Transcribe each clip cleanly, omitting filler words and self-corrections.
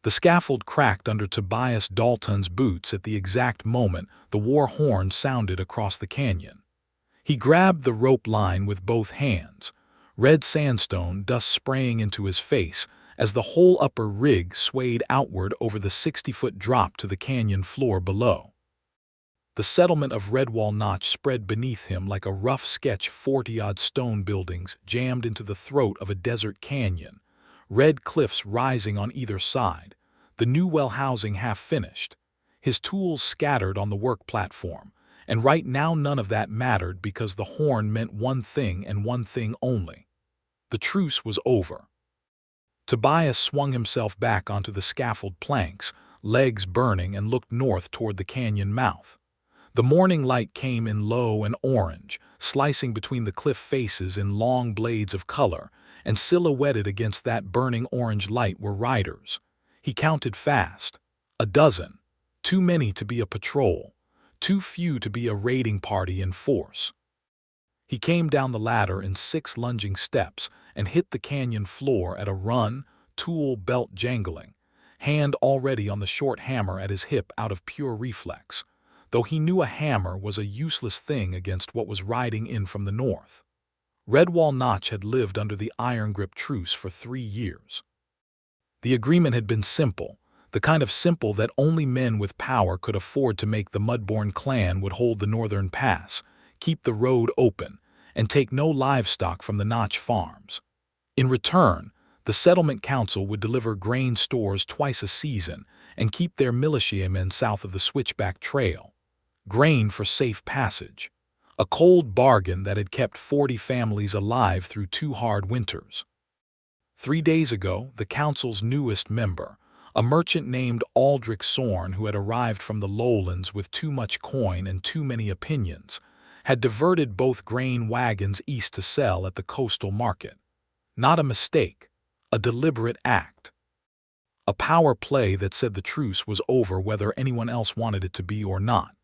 The scaffold cracked under Tobias Dalton's boots at the exact moment the war horn sounded across the canyon. He grabbed the rope line with both hands, red sandstone dust spraying into his face as the whole upper rig swayed outward over the 60-foot drop to the canyon floor below. The settlement of Redwall Notch spread beneath him like a rough sketch, 40-odd stone buildings jammed into the throat of a desert canyon, red cliffs rising on either side, the new well housing half finished, his tools scattered on the work platform, and right now none of that mattered because the horn meant one thing and one thing only. The truce was over. Tobias swung himself back onto the scaffold planks, legs burning, and looked north toward the canyon mouth. The morning light came in low and orange, slicing between the cliff faces in long blades of color, and silhouetted against that burning orange light were riders. He counted fast. 12. Too many to be a patrol. Too few to be a raiding party in force. He came down the ladder in 6 lunging steps and hit the canyon floor at a run, tool belt jangling, hand already on the short hammer at his hip out of pure reflex, though he knew a hammer was a useless thing against what was riding in from the north. Redwall Notch had lived under the iron grip truce for 3 years. The agreement had been simple, the kind of simple that only men with power could afford to make. The Mudborn clan would hold the northern pass, keep the road open, and take no livestock from the Notch farms. In return, the settlement council would deliver grain stores twice a season and keep their militiamen south of the Switchback Trail. Grain for safe passage. A cold bargain that had kept 40 families alive through 2 hard winters. 3 days ago, the council's newest member, a merchant named Aldrich Sorn, who had arrived from the lowlands with too much coin and too many opinions, had diverted both grain wagons east to sell at the coastal market. Not a mistake, a deliberate act. A power play that said the truce was over whether anyone else wanted it to be or not.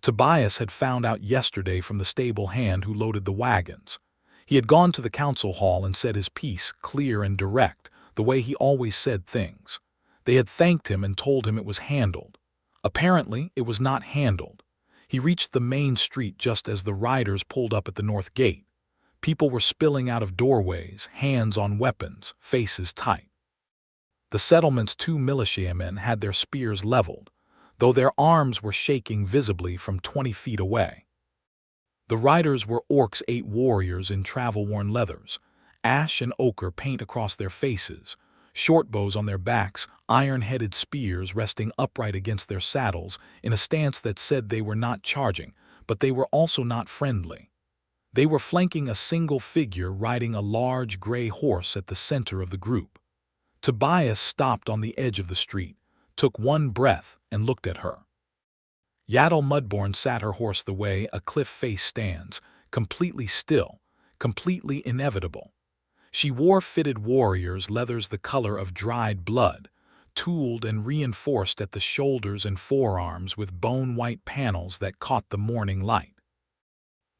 Tobias had found out yesterday from the stable hand who loaded the wagons. He had gone to the council hall and said his piece, clear and direct, the way he always said things. They had thanked him and told him it was handled. Apparently, it was not handled. He reached the main street just as the riders pulled up at the north gate. People were spilling out of doorways, hands on weapons, faces tight. The settlement's 2 militiamen had their spears leveled, though their arms were shaking visibly from 20 feet away. The riders were Orcs' 8 warriors in travel-worn leathers, ash and ochre paint across their faces, short bows on their backs, iron-headed spears resting upright against their saddles in a stance that said they were not charging, but they were also not friendly. They were flanking a single figure riding a large gray horse at the center of the group. Tobias stopped on the edge of the street, took one breath, and looked at her. Yatul Mudborn sat her horse the way a cliff face stands, completely still, completely inevitable. She wore fitted warriors' leathers the color of dried blood, tooled and reinforced at the shoulders and forearms with bone-white panels that caught the morning light.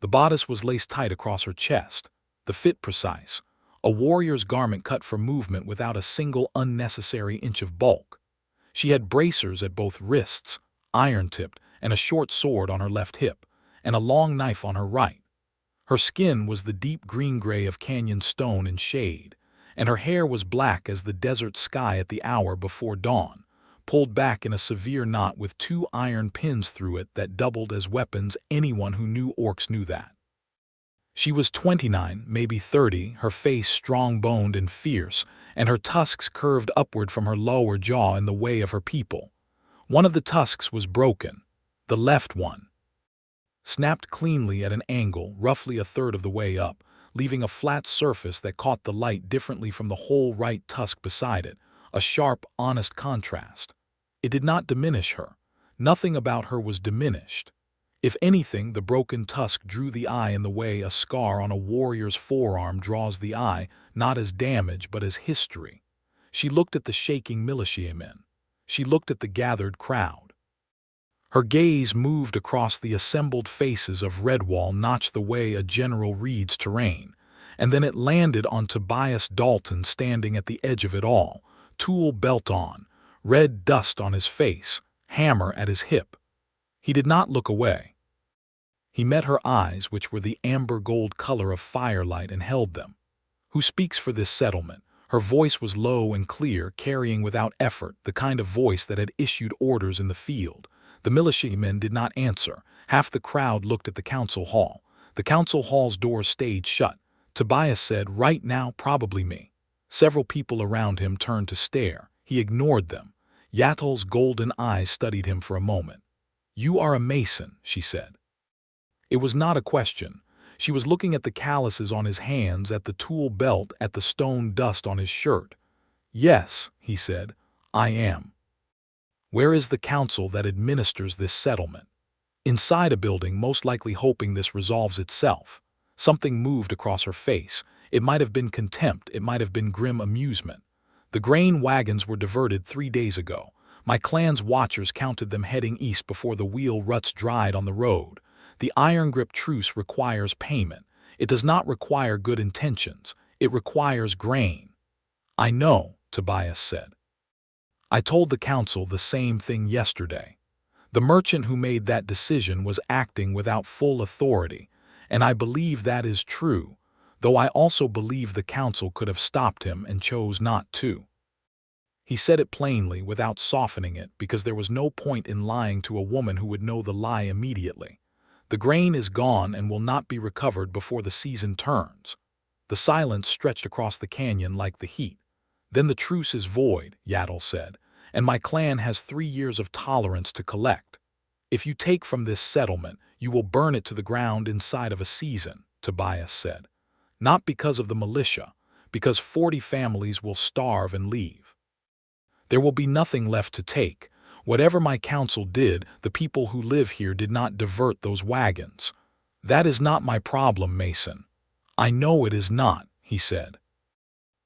The bodice was laced tight across her chest, the fit precise, a warrior's garment cut for movement without a single unnecessary inch of bulk. She had bracers at both wrists, iron-tipped, and a short sword on her left hip, and a long knife on her right. Her skin was the deep green-gray of canyon stone in shade, and her hair was black as the desert sky at the hour before dawn, pulled back in a severe knot with 2 iron pins through it that doubled as weapons. Anyone who knew Orcs knew that. She was 29, maybe 30, her face strong-boned and fierce, and her tusks curved upward from her lower jaw in the way of her people. One of the tusks was broken, the left one. Snapped cleanly at an angle, roughly a third of the way up, leaving a flat surface that caught the light differently from the whole right tusk beside it, a sharp, honest contrast. It did not diminish her. Nothing about her was diminished. If anything, the broken tusk drew the eye in the way a scar on a warrior's forearm draws the eye, not as damage but as history. She looked at the shaking militiamen. She looked at the gathered crowd. Her gaze moved across the assembled faces of Redwall Notch the way a general reads terrain, and then it landed on Tobias Dalton standing at the edge of it all, tool belt on, red dust on his face, hammer at his hip. He did not look away. He met her eyes, which were the amber gold color of firelight, and held them. "Who speaks for this settlement?" Her voice was low and clear, carrying without effort the kind of voice that had issued orders in the field. The militiamen did not answer. Half the crowd looked at the council hall. The council hall's doors stayed shut. Tobias said, "Right now, probably me." Several people around him turned to stare. He ignored them. Yatul's golden eyes studied him for a moment. "You are a mason," she said. It was not a question. She was looking at the calluses on his hands, at the tool belt, at the stone dust on his shirt. "Yes," he said, "I am." "Where is the council that administers this settlement?" "Inside a building, most likely hoping this resolves itself." Something moved across her face. It might have been contempt, it might have been grim amusement. "The grain wagons were diverted 3 days ago. My clan's watchers counted them heading east before the wheel ruts dried on the road. The iron grip truce requires payment. It does not require good intentions. It requires grain." "I know," Tobias said. "I told the council the same thing yesterday. The merchant who made that decision was acting without full authority, and I believe that is true, though I also believe the council could have stopped him and chose not to." He said it plainly, without softening it, because there was no point in lying to a woman who would know the lie immediately. "The grain is gone and will not be recovered before the season turns." The silence stretched across the canyon like the heat. "Then the truce is void," Yatul said, "and my clan has 3 years of tolerance to collect. If you take from this settlement, you will burn it to the ground inside of a season," Tobias said. "Not because of the militia, because 40 families will starve and leave. There will be nothing left to take. Whatever my council did, the people who live here did not divert those wagons." "That is not my problem, Mason." "I know it is not," he said.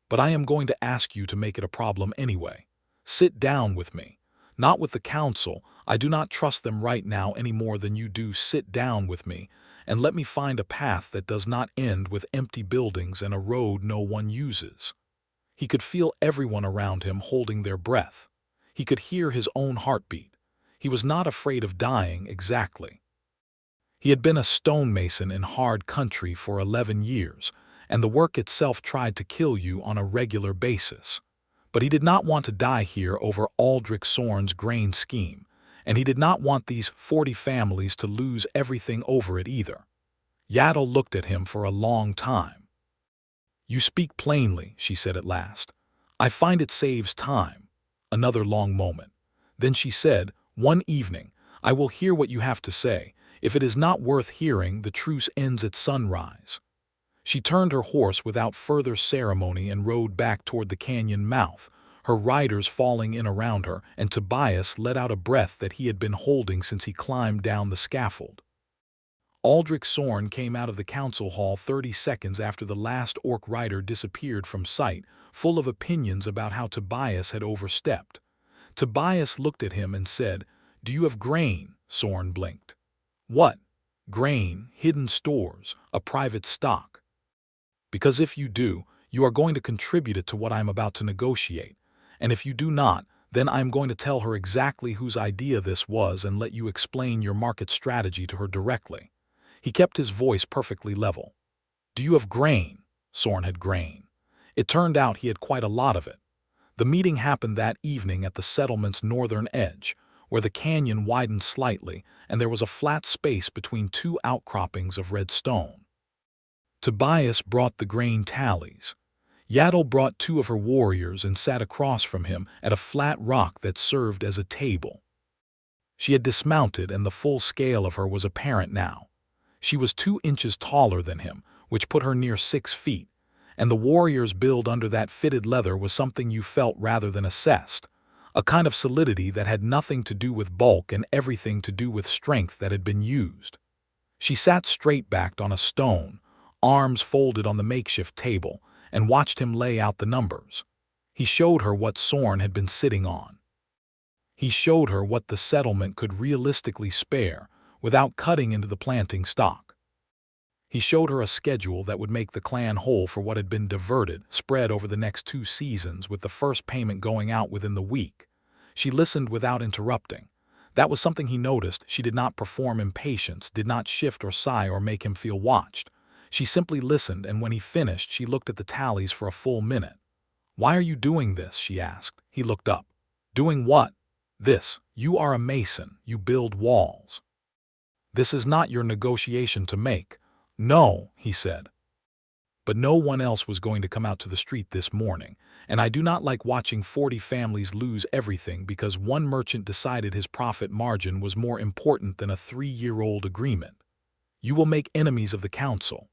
"But I am going to ask you to make it a problem anyway. Sit down with me. Not with the council. I do not trust them right now any more than you do. Sit down with me, and let me find a path that does not end with empty buildings and a road no one uses." He could feel everyone around him holding their breath. He could hear his own heartbeat. He was not afraid of dying, exactly. He had been a stonemason in hard country for 11 years, and the work itself tried to kill you on a regular basis. But he did not want to die here over Aldrich Sorn's grain scheme, and he did not want these 40 families to lose everything over it either. Yatul looked at him for a long time. "You speak plainly," she said at last. "I find it saves time." Another long moment. Then she said, "One evening, I will hear what you have to say. If it is not worth hearing, the truce ends at sunrise." She turned her horse without further ceremony and rode back toward the canyon mouth, her riders falling in around her, and Tobias let out a breath that he had been holding since he climbed down the scaffold. Aldrich Sorn came out of the council hall 30 seconds after the last orc rider disappeared from sight, full of opinions about how Tobias had overstepped. Tobias looked at him and said, "Do you have grain?" Sorn blinked. "What? Grain, hidden stores, a private stock?" "Because if you do, you are going to contribute it to what I am about to negotiate. And if you do not, then I am going to tell her exactly whose idea this was and let you explain your market strategy to her directly." He kept his voice perfectly level. "Do you have grain?" Sorn had grain. It turned out he had quite a lot of it. The meeting happened that evening at the settlement's northern edge, where the canyon widened slightly and there was a flat space between 2 outcroppings of red stone. Tobias brought the grain tallies. Yatul brought 2 of her warriors and sat across from him at a flat rock that served as a table. She had dismounted, and the full scale of her was apparent now. She was 2 inches taller than him, which put her near 6 feet, and the warrior's build under that fitted leather was something you felt rather than assessed, a kind of solidity that had nothing to do with bulk and everything to do with strength that had been used. She sat straight-backed on a stone, arms folded on the makeshift table, and watched him lay out the numbers. He showed her what Sorn had been sitting on. He showed her what the settlement could realistically spare without cutting into the planting stock. He showed her a schedule that would make the clan whole for what had been diverted, spread over the next 2 seasons, with the first payment going out within the week. She listened without interrupting. That was something he noticed. She did not perform impatience, did not shift or sigh or make him feel watched. She simply listened, and when he finished, she looked at the tallies for a full minute. "Why are you doing this?" she asked. He looked up. "Doing what?" "This. You are a mason. You build walls. This is not your negotiation to make." "No," he said. But no one else was going to come out to the street this morning, and I do not like watching 40 families lose everything because one merchant decided his profit margin was more important than a 3-year-old agreement. You will make enemies of the council.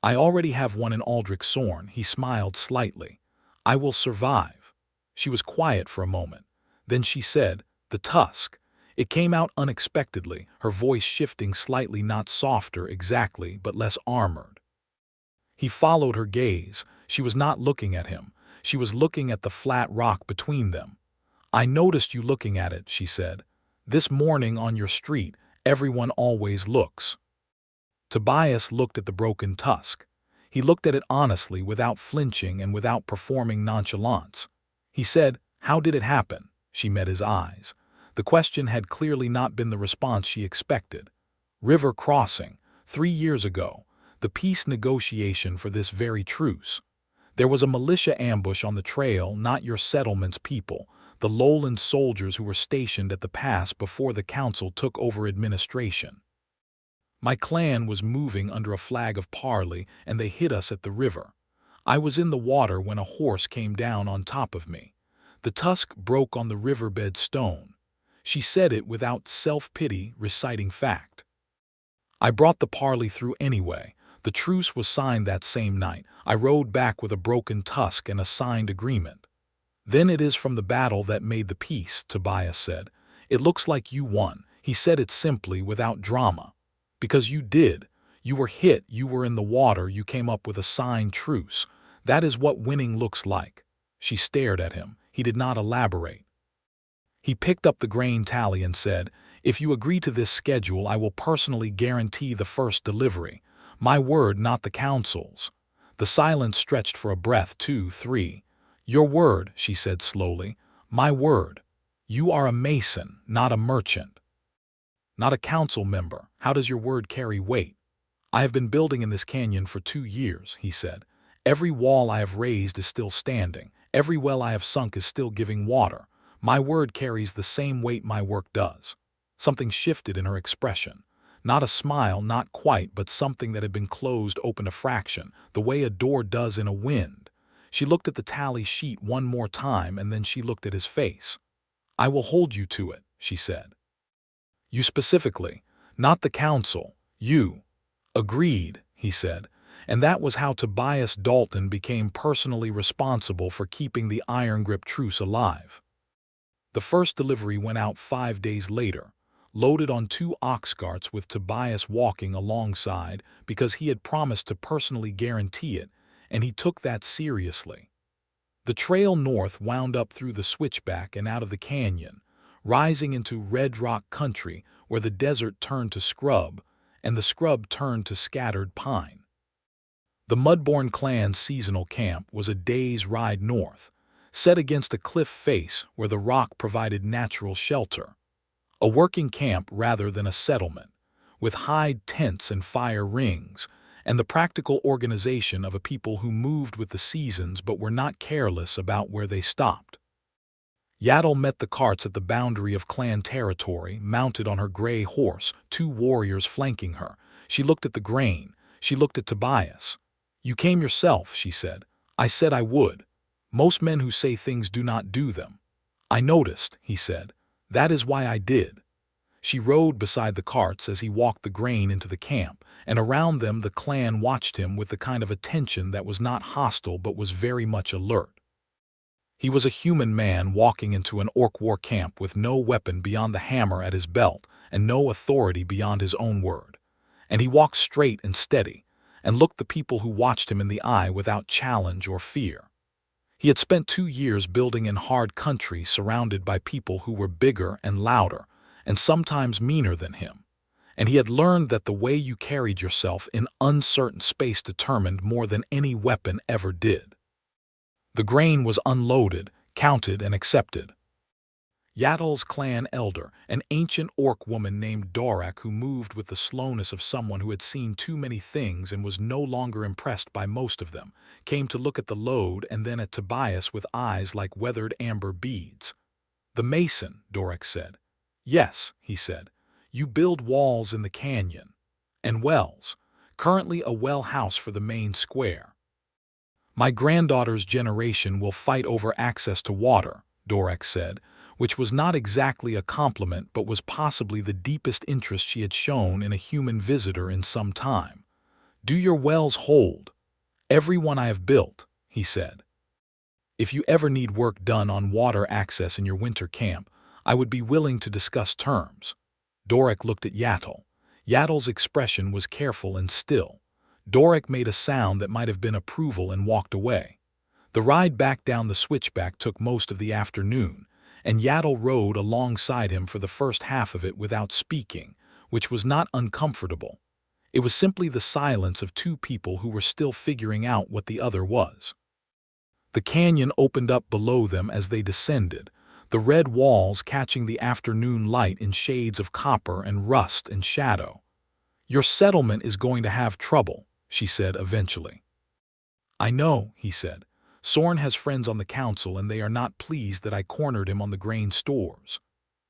I already have one in Aldrich Sorn. He smiled slightly. I will survive. She was quiet for a moment. Then she said, "The Tusk." It came out unexpectedly, her voice shifting slightly, not softer exactly, but less armored. He followed her gaze. She was not looking at him. She was looking at the flat rock between them. "I noticed you looking at it," she said. "This morning on your street, everyone always looks." Tobias looked at the broken tusk. He looked at it honestly, without flinching and without performing nonchalance. He said, "How did it happen?" She met his eyes. The question had clearly not been the response she expected. "River crossing, 3 years ago. The peace negotiation for this very truce. There was a militia ambush on the trail, not your settlement's people, the lowland soldiers who were stationed at the pass before the council took over administration. My clan was moving under a flag of parley, and they hit us at the river. I was in the water when a horse came down on top of me. The tusk broke on the riverbed stone." She said it without self-pity, reciting fact. "I brought the parley through anyway. The truce was signed that same night. I rode back with a broken tusk and a signed agreement." "Then it is from the battle that made the peace," Tobias said. "It looks like you won." He said it simply, without drama. "Because you did. You were hit, you were in the water, you came up with a signed truce. That is what winning looks like." She stared at him. He did not elaborate. He picked up the grain tally and said, "If you agree to this schedule, I will personally guarantee the first delivery. My word, not the council's." The silence stretched for a breath. 2, 3. "Your word," she said slowly. "My word. You are a mason, not a merchant. Not a council member. How does your word carry weight?" "I have been building in this canyon for 2 years," he said. "Every wall I have raised is still standing. Every well I have sunk is still giving water. My word carries the same weight my work does." Something shifted in her expression. Not a smile, not quite, but something that had been closed opened a fraction, the way a door does in a wind. She looked at the tally sheet one more time, and then she looked at his face. "I will hold you to it," she said. "You specifically, not the council, you." "Agreed," he said. And that was how Tobias Dalton became personally responsible for keeping the iron grip truce alive. The first delivery went out 5 days later, loaded on 2 ox carts with Tobias walking alongside because he had promised to personally guarantee it, and he took that seriously. The trail north wound up through the switchback and out of the canyon, rising into red rock country where the desert turned to scrub, and the scrub turned to scattered pine. The Mudborn clan's seasonal camp was a day's ride north, set against a cliff face where the rock provided natural shelter. A working camp rather than a settlement, with hide tents and fire rings, and the practical organization of a people who moved with the seasons but were not careless about where they stopped. Yatul met the carts at the boundary of clan territory, mounted on her gray horse, 2 warriors flanking her. She looked at the grain. She looked at Tobias. "You came yourself," she said. "I said I would. Most men who say things do not do them." "I noticed," he said. "That is why I did." She rode beside the carts as he walked the grain into the camp, and around them the clan watched him with the kind of attention that was not hostile but was very much alert. He was a human man walking into an orc war camp with no weapon beyond the hammer at his belt and no authority beyond his own word. And he walked straight and steady, and looked the people who watched him in the eye without challenge or fear. He had spent 2 years building in hard country surrounded by people who were bigger and louder, and sometimes meaner than him. And he had learned that the way you carried yourself in uncertain space determined more than any weapon ever did. The grain was unloaded, counted, and accepted. Yatul's clan elder, an ancient orc woman named Dorak who moved with the slowness of someone who had seen too many things and was no longer impressed by most of them, came to look at the load and then at Tobias with eyes like weathered amber beads. "The mason," Dorak said. "Yes," he said. "You build walls in the canyon. And wells. Currently a well house for the main square. My granddaughter's generation will fight over access to water," Dorak said, which was not exactly a compliment but was possibly the deepest interest she had shown in a human visitor in some time. "Do your wells hold?" "Every one I have built," he said. "If you ever need work done on water access in your winter camp, I would be willing to discuss terms." Dorak looked at Yatul. Yatul's expression was careful and still. Dorak made a sound that might have been approval and walked away. The ride back down the switchback took most of the afternoon, and Yatul rode alongside him for the first half of it without speaking, which was not uncomfortable. It was simply the silence of two people who were still figuring out what the other was. The canyon opened up below them as they descended, the red walls catching the afternoon light in shades of copper and rust and shadow. "Your settlement is going to have trouble," she said eventually. "I know," he said. "Sorn has friends on the council and they are not pleased that I cornered him on the grain stores."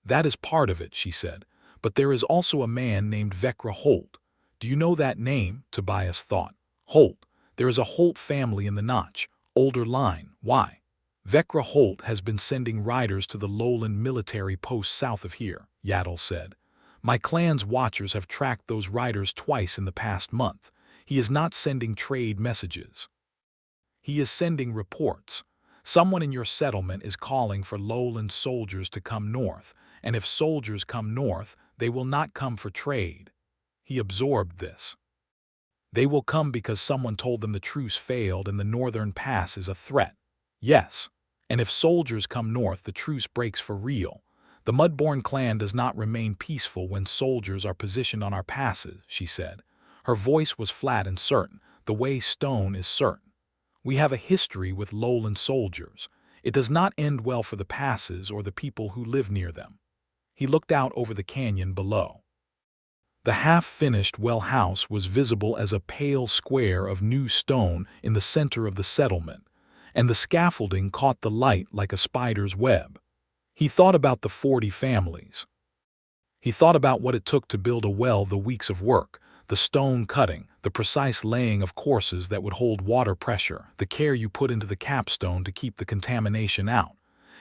"That is part of it," she said. "But there is also a man named Vekra Holt." "Do you know that name?" Tobias thought. "Holt. There is a Holt family in the Notch. Older line. Why?" "Vekra Holt has been sending riders to the lowland military post south of here," Yatul said. "My clan's watchers have tracked those riders twice in the past month. He is not sending trade messages. He is sending reports. Someone in your settlement is calling for lowland soldiers to come north, and if soldiers come north, they will not come for trade." He absorbed this. "They will come because someone told them the truce failed and the northern pass is a threat." "Yes. And if soldiers come north, the truce breaks for real. The Mudborn clan does not remain peaceful when soldiers are positioned on our passes," she said. Her voice was flat and certain, the way stone is certain. "We have a history with lowland soldiers. It does not end well for the passes or the people who live near them." He looked out over the canyon below. The half-finished well house was visible as a pale square of new stone in the center of the settlement, and the scaffolding caught the light like a spider's web. He thought about the 40 families. He thought about what it took to build a well, the weeks of work, the stone cutting, the precise laying of courses that would hold water pressure, the care you put into the capstone to keep the contamination out.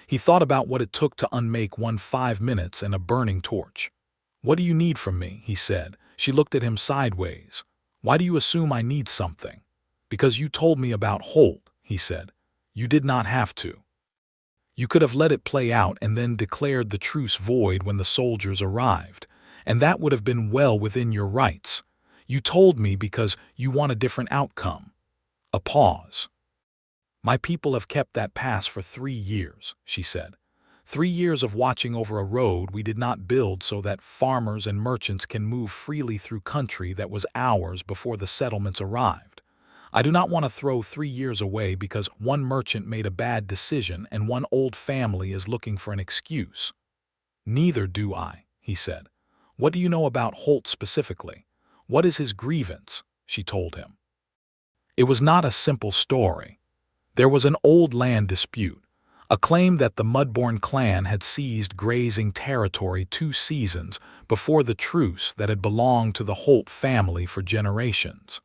He thought about what it took to unmake one 5 minutes and a burning torch. "What do you need from me?" he said. She looked at him sideways. "Why do you assume I need something?" "Because you told me about Holt," he said. "You did not have to. You could have let it play out and then declared the truce void when the soldiers arrived, and that would have been well within your rights. You told me because you want a different outcome." A pause. "My people have kept that pass for 3 years," she said. 3 years of watching over a road we did not build so that farmers and merchants can move freely through country that was ours before the settlements arrived. I do not want to throw 3 years away because one merchant made a bad decision and one old family is looking for an excuse." "Neither do I," he said. "What do you know about Holt specifically? What is his grievance?" she told him. It was not a simple story. There was an old land dispute, a claim that the Mudborn clan had seized grazing territory 2 seasons before the truce that had belonged to the Holt family for generations.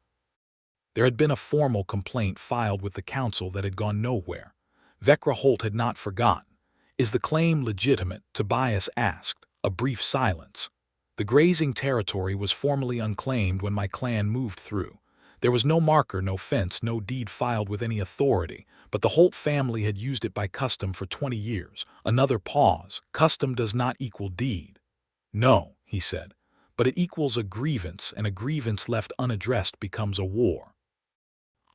There had been a formal complaint filed with the council that had gone nowhere. Vekra Holt had not forgotten. "Is the claim legitimate?" Tobias asked. A brief silence. "The grazing territory was formally unclaimed when my clan moved through. There was no marker, no fence, no deed filed with any authority, but the Holt family had used it by custom for 20 years. Another pause. "Custom does not equal deed." "No," he said, "but it equals a grievance, and a grievance left unaddressed becomes a war."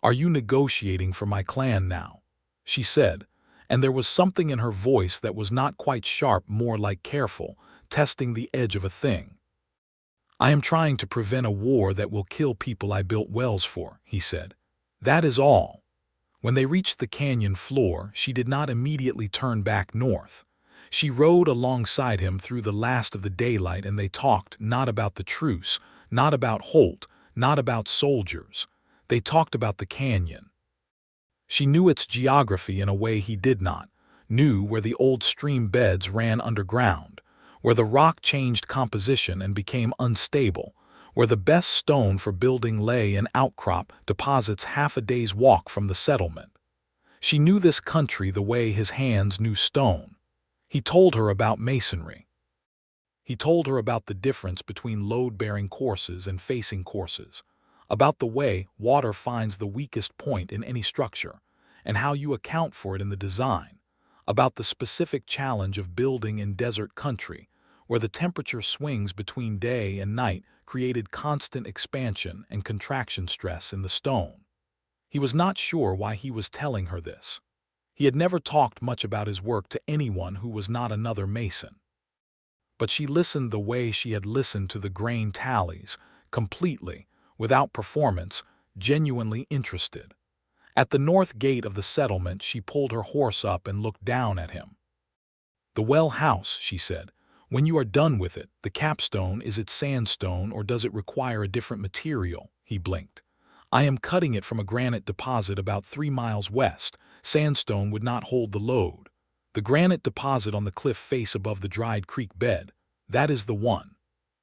"Are you negotiating for my clan now?" she said, and there was something in her voice that was not quite sharp, more like careful, testing the edge of a thing. "I am trying to prevent a war that will kill people I built wells for," he said. "That is all." When they reached the canyon floor, she did not immediately turn back north. She rode alongside him through the last of the daylight, and they talked not about the truce, not about Holt, not about soldiers. They talked about the canyon. She knew its geography in a way he did not, knew where the old stream beds ran underground, where the rock changed composition and became unstable, where the best stone for building lay in outcrop deposits half a day's walk from the settlement. She knew this country the way his hands knew stone. He told her about masonry. He told her about the difference between load-bearing courses and facing courses, about the way water finds the weakest point in any structure, and how you account for it in the design, about the specific challenge of building in desert country, where the temperature swings between day and night created constant expansion and contraction stress in the stone. He was not sure why he was telling her this. He had never talked much about his work to anyone who was not another mason. But she listened the way she had listened to the grain tallies, completely, without performance, genuinely interested. At the north gate of the settlement, she pulled her horse up and looked down at him. "The well house," she said. "When you are done with it, the capstone, is it sandstone or does it require a different material?" He blinked. "I am cutting it from a granite deposit about 3 miles west. Sandstone would not hold the load. The granite deposit on the cliff face above the dried creek bed, that is the one.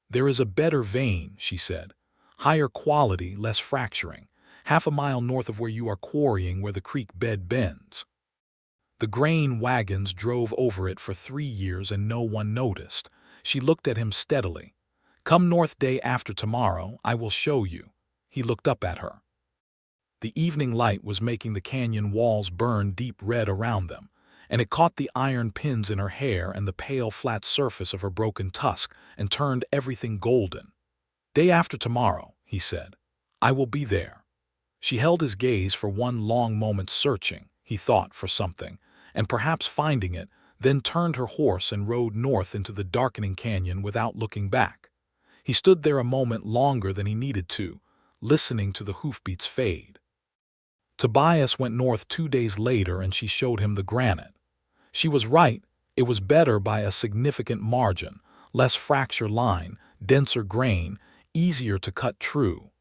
There is a better vein," she said. "Higher quality, less fracturing. Half a mile north of where you are quarrying, where the creek bed bends. The grain wagons drove over it for 3 years and no one noticed." She looked at him steadily. "Come north day after tomorrow, I will show you." He looked up at her. The evening light was making the canyon walls burn deep red around them, and it caught the iron pins in her hair and the pale flat surface of her broken tusk and turned everything golden. "Day after tomorrow," he said. "I will be there." She held his gaze for one long moment, searching, he thought, for something, and perhaps finding it, then turned her horse and rode north into the darkening canyon without looking back. He stood there a moment longer than he needed to, listening to the hoofbeats fade. Tobias went north 2 days later and she showed him the granite. She was right, it was better by a significant margin, less fracture line, denser grain, easier to cut true.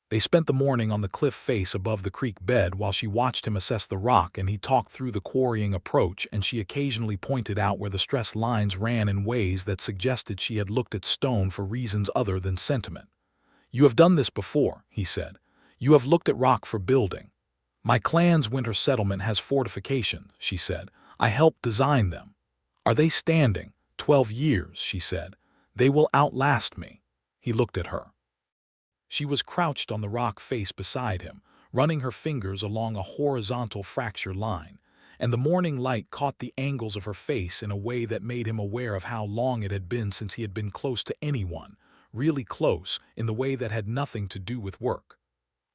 They spent the morning on the cliff face above the creek bed while she watched him assess the rock, and he talked through the quarrying approach, and she occasionally pointed out where the stress lines ran in ways that suggested she had looked at stone for reasons other than sentiment. "You have done this before," he said. "You have looked at rock for building." "My clan's winter settlement has fortifications," she said. "I helped design them." "Are they standing?" 12 years, she said. "They will outlast me." He looked at her. She was crouched on the rock face beside him, running her fingers along a horizontal fracture line, and the morning light caught the angles of her face in a way that made him aware of how long it had been since he had been close to anyone, really close, in the way that had nothing to do with work.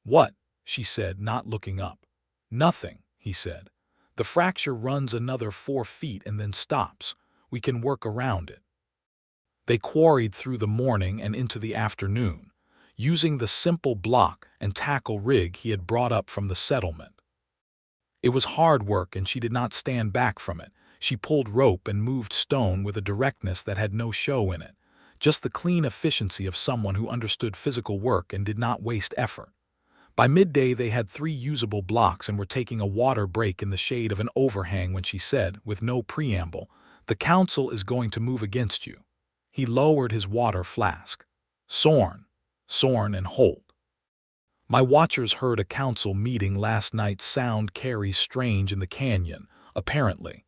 "What?" she said, not looking up. "Nothing," he said. "The fracture runs another 4 feet and then stops. We can work around it." They quarried through the morning and into the afternoon, using the simple block and tackle rig he had brought up from the settlement. It was hard work and she did not stand back from it. She pulled rope and moved stone with a directness that had no show in it, just the clean efficiency of someone who understood physical work and did not waste effort. By midday they had 3 usable blocks and were taking a water break in the shade of an overhang when she said, with no preamble, "The council is going to move against you." He lowered his water flask. "Sorn and Holt. My watchers heard a council meeting last night. Sound carries strange in the canyon, apparently."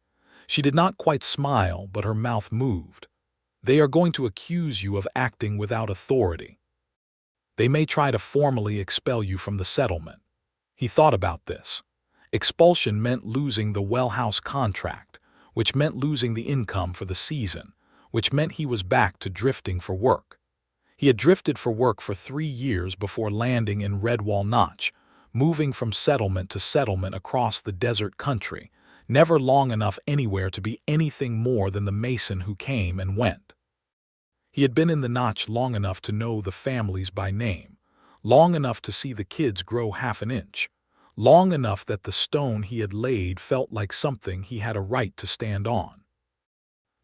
She did not quite smile, but her mouth moved. "They are going to accuse you of acting without authority. They may try to formally expel you from the settlement." He thought about this. Expulsion meant losing the well house contract, which meant losing the income for the season, which meant he was back to drifting for work. He had drifted for work for 3 years before landing in Redwall Notch, moving from settlement to settlement across the desert country, never long enough anywhere to be anything more than the mason who came and went. He had been in the Notch long enough to know the families by name, long enough to see the kids grow half an inch, long enough that the stone he had laid felt like something he had a right to stand on.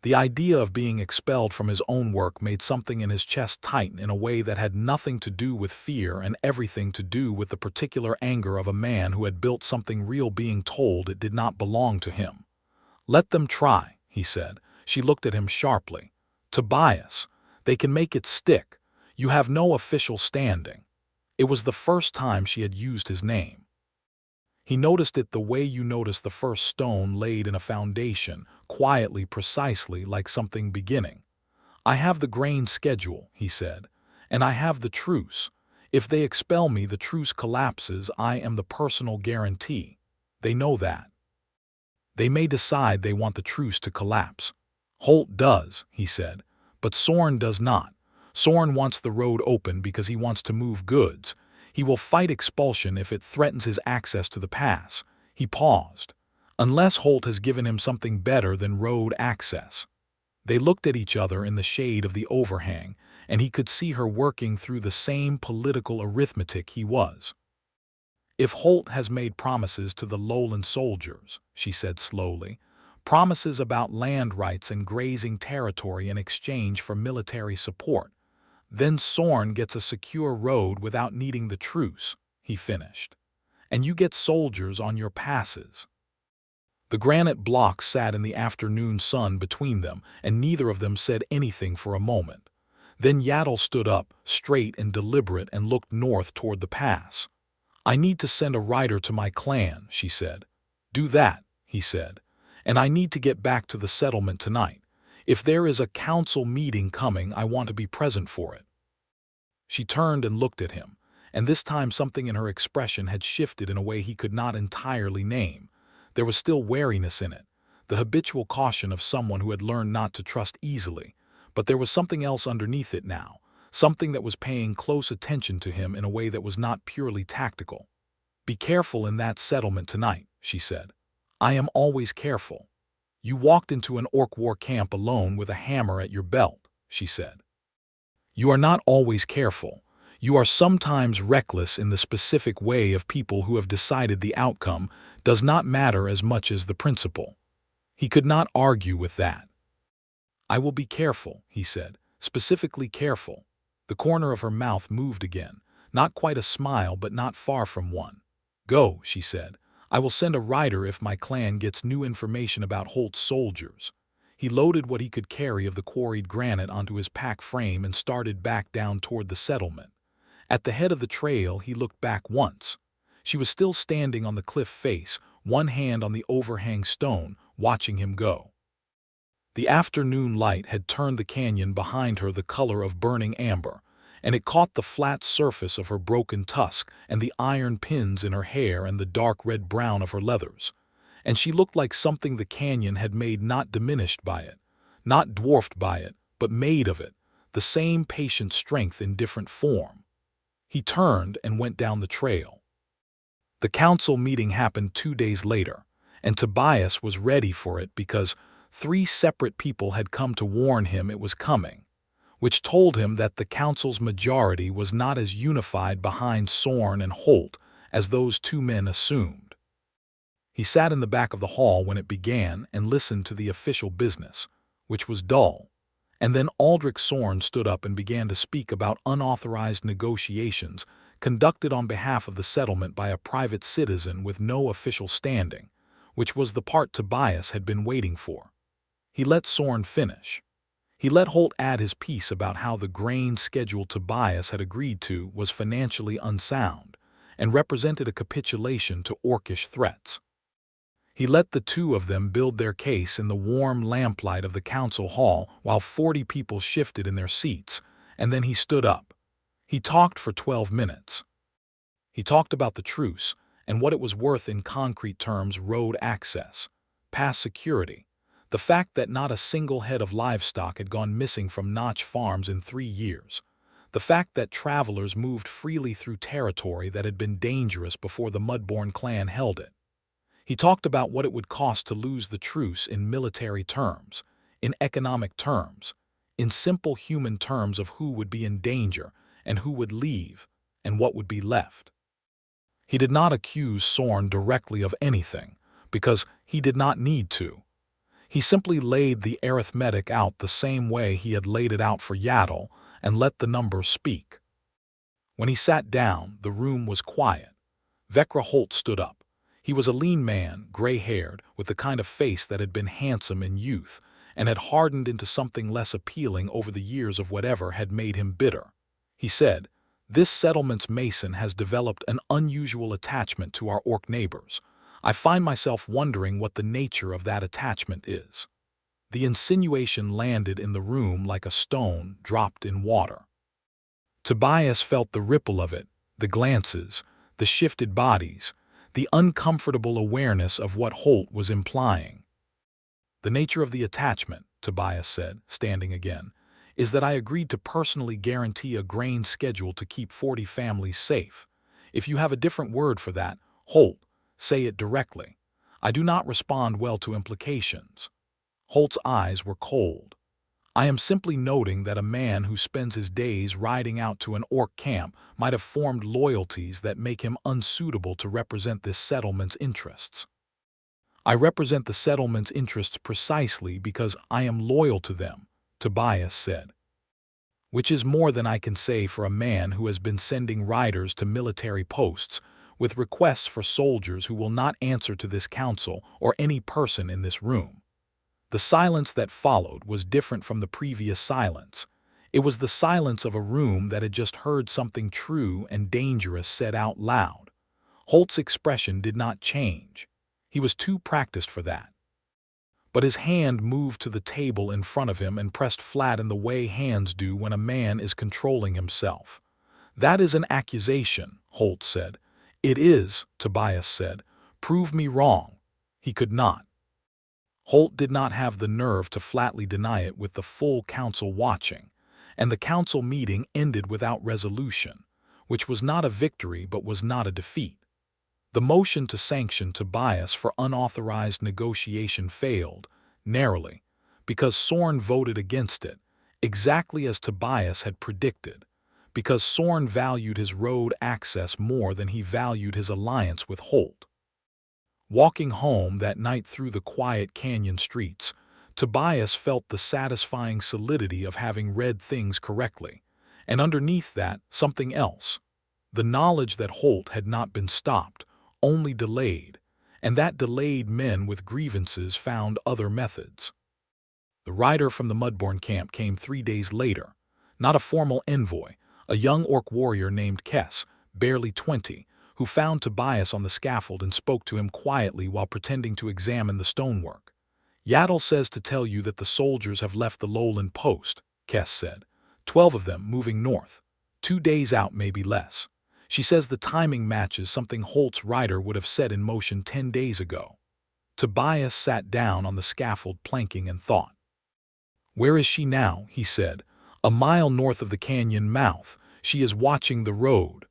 The idea of being expelled from his own work made something in his chest tighten in a way that had nothing to do with fear and everything to do with the particular anger of a man who had built something real being told it did not belong to him. "Let them try," he said. She looked at him sharply. "Tobias, they can make it stick. You have no official standing." It was the first time she had used his name. He noticed it the way you notice the first stone laid in a foundation, quietly, precisely, like something beginning. "I have the grain schedule," he said, "and I have the truce. If they expel me, the truce collapses. I am the personal guarantee. They know that. They may decide they want the truce to collapse. Holt does," he said, "but Sorn does not. Sorn wants the road open because he wants to move goods. He will fight expulsion if it threatens his access to the pass." He paused. "Unless Holt has given him something better than road access." They looked at each other in the shade of the overhang, and he could see her working through the same political arithmetic he was. "If Holt has made promises to the lowland soldiers," she said slowly, "promises about land rights and grazing territory in exchange for military support, then Sorn gets a secure road without needing the truce," he finished. "And you get soldiers on your passes." The granite blocks sat in the afternoon sun between them, and neither of them said anything for a moment. Then Yatul stood up, straight and deliberate, and looked north toward the pass. "I need to send a rider to my clan," she said. "Do that," he said. "And I need to get back to the settlement tonight. If there is a council meeting coming, I want to be present for it." She turned and looked at him, and this time something in her expression had shifted in a way he could not entirely name. There was still wariness in it, the habitual caution of someone who had learned not to trust easily, but there was something else underneath it now, something that was paying close attention to him in a way that was not purely tactical. "Be careful in that settlement tonight," she said. "I am always careful." "You walked into an orc war camp alone with a hammer at your belt," she said. "You are not always careful. You are sometimes reckless in the specific way of people who have decided the outcome does not matter as much as the principle." He could not argue with that. "I will be careful," he said, "specifically careful." The corner of her mouth moved again, not quite a smile but not far from one. "Go," she said. "I will send a rider if my clan gets new information about Holt's soldiers." He loaded what he could carry of the quarried granite onto his pack frame and started back down toward the settlement. At the head of the trail, he looked back once. She was still standing on the cliff face, one hand on the overhang stone, watching him go. The afternoon light had turned the canyon behind her the color of burning amber, and it caught the flat surface of her broken tusk and the iron pins in her hair and the dark red-brown of her leathers. And she looked like something the canyon had made, not diminished by it, not dwarfed by it, but made of it, the same patient strength in different form. He turned and went down the trail. The council meeting happened 2 days later, and Tobias was ready for it because 3 separate people had come to warn him it was coming, which told him that the council's majority was not as unified behind Sorn and Holt as those 2 men assumed. He sat in the back of the hall when it began and listened to the official business, which was dull. And then Aldrich Sorn stood up and began to speak about unauthorized negotiations conducted on behalf of the settlement by a private citizen with no official standing, which was the part Tobias had been waiting for. He let Sorn finish. He let Holt add his piece about how the grain schedule Tobias had agreed to was financially unsound and represented a capitulation to orcish threats. He let the 2 of them build their case in the warm lamplight of the council hall while 40 people shifted in their seats, and then he stood up. He talked for 12 minutes. He talked about the truce and what it was worth in concrete terms: road access, pass security, the fact that not a single head of livestock had gone missing from Notch Farms in 3 years, the fact that travelers moved freely through territory that had been dangerous before the Mudborn clan held it. He talked about what it would cost to lose the truce in military terms, in economic terms, in simple human terms of who would be in danger and who would leave and what would be left. He did not accuse Sorn directly of anything because he did not need to. He simply laid the arithmetic out the same way he had laid it out for Yatul and let the numbers speak. When he sat down, the room was quiet. Vecra Holt stood up. He was a lean man, gray-haired, with the kind of face that had been handsome in youth and had hardened into something less appealing over the years of whatever had made him bitter. He said, "This settlement's mason has developed an unusual attachment to our orc neighbors. I find myself wondering what the nature of that attachment is." The insinuation landed in the room like a stone dropped in water. Tobias felt the ripple of it, the glances, the shifted bodies, the uncomfortable awareness of what Holt was implying. "The nature of the attachment," Tobias said, standing again, "is that I agreed to personally guarantee a grain schedule to keep 40 families safe. If you have a different word for that, Holt, say it directly. I do not respond well to implications." Holt's eyes were cold. "I am simply noting that a man who spends his days riding out to an orc camp might have formed loyalties that make him unsuitable to represent this settlement's interests." "I represent the settlement's interests precisely because I am loyal to them," Tobias said. "Which is more than I can say for a man who has been sending riders to military posts with requests for soldiers who will not answer to this council or any person in this room." The silence that followed was different from the previous silence. It was the silence of a room that had just heard something true and dangerous said out loud. Holt's expression did not change. He was too practiced for that. But his hand moved to the table in front of him and pressed flat in the way hands do when a man is controlling himself. "That is an accusation," Holt said. "It is," Tobias said. "Prove me wrong." He could not. Holt did not have the nerve to flatly deny it with the full council watching, and the council meeting ended without resolution, which was not a victory but was not a defeat. The motion to sanction Tobias for unauthorized negotiation failed, narrowly, because Sorn voted against it, exactly as Tobias had predicted, because Sorn valued his road access more than he valued his alliance with Holt. Walking home that night through the quiet canyon streets, Tobias felt the satisfying solidity of having read things correctly, and underneath that, something else. The knowledge that Holt had not been stopped, only delayed, and that delayed men with grievances found other methods. The rider from the Mudborn camp came 3 days later, not a formal envoy, a young orc warrior named Kes, barely 20, who found Tobias on the scaffold and spoke to him quietly while pretending to examine the stonework. "Yatul says to tell you that the soldiers have left the lowland post," Kes said. 12 of them moving north. 2 days out, maybe less. She says the timing matches something Holt's rider would have set in motion 10 days ago. Tobias sat down on the scaffold planking and thought. "Where is she now?" he said. "A mile north of the canyon mouth. She is watching the road."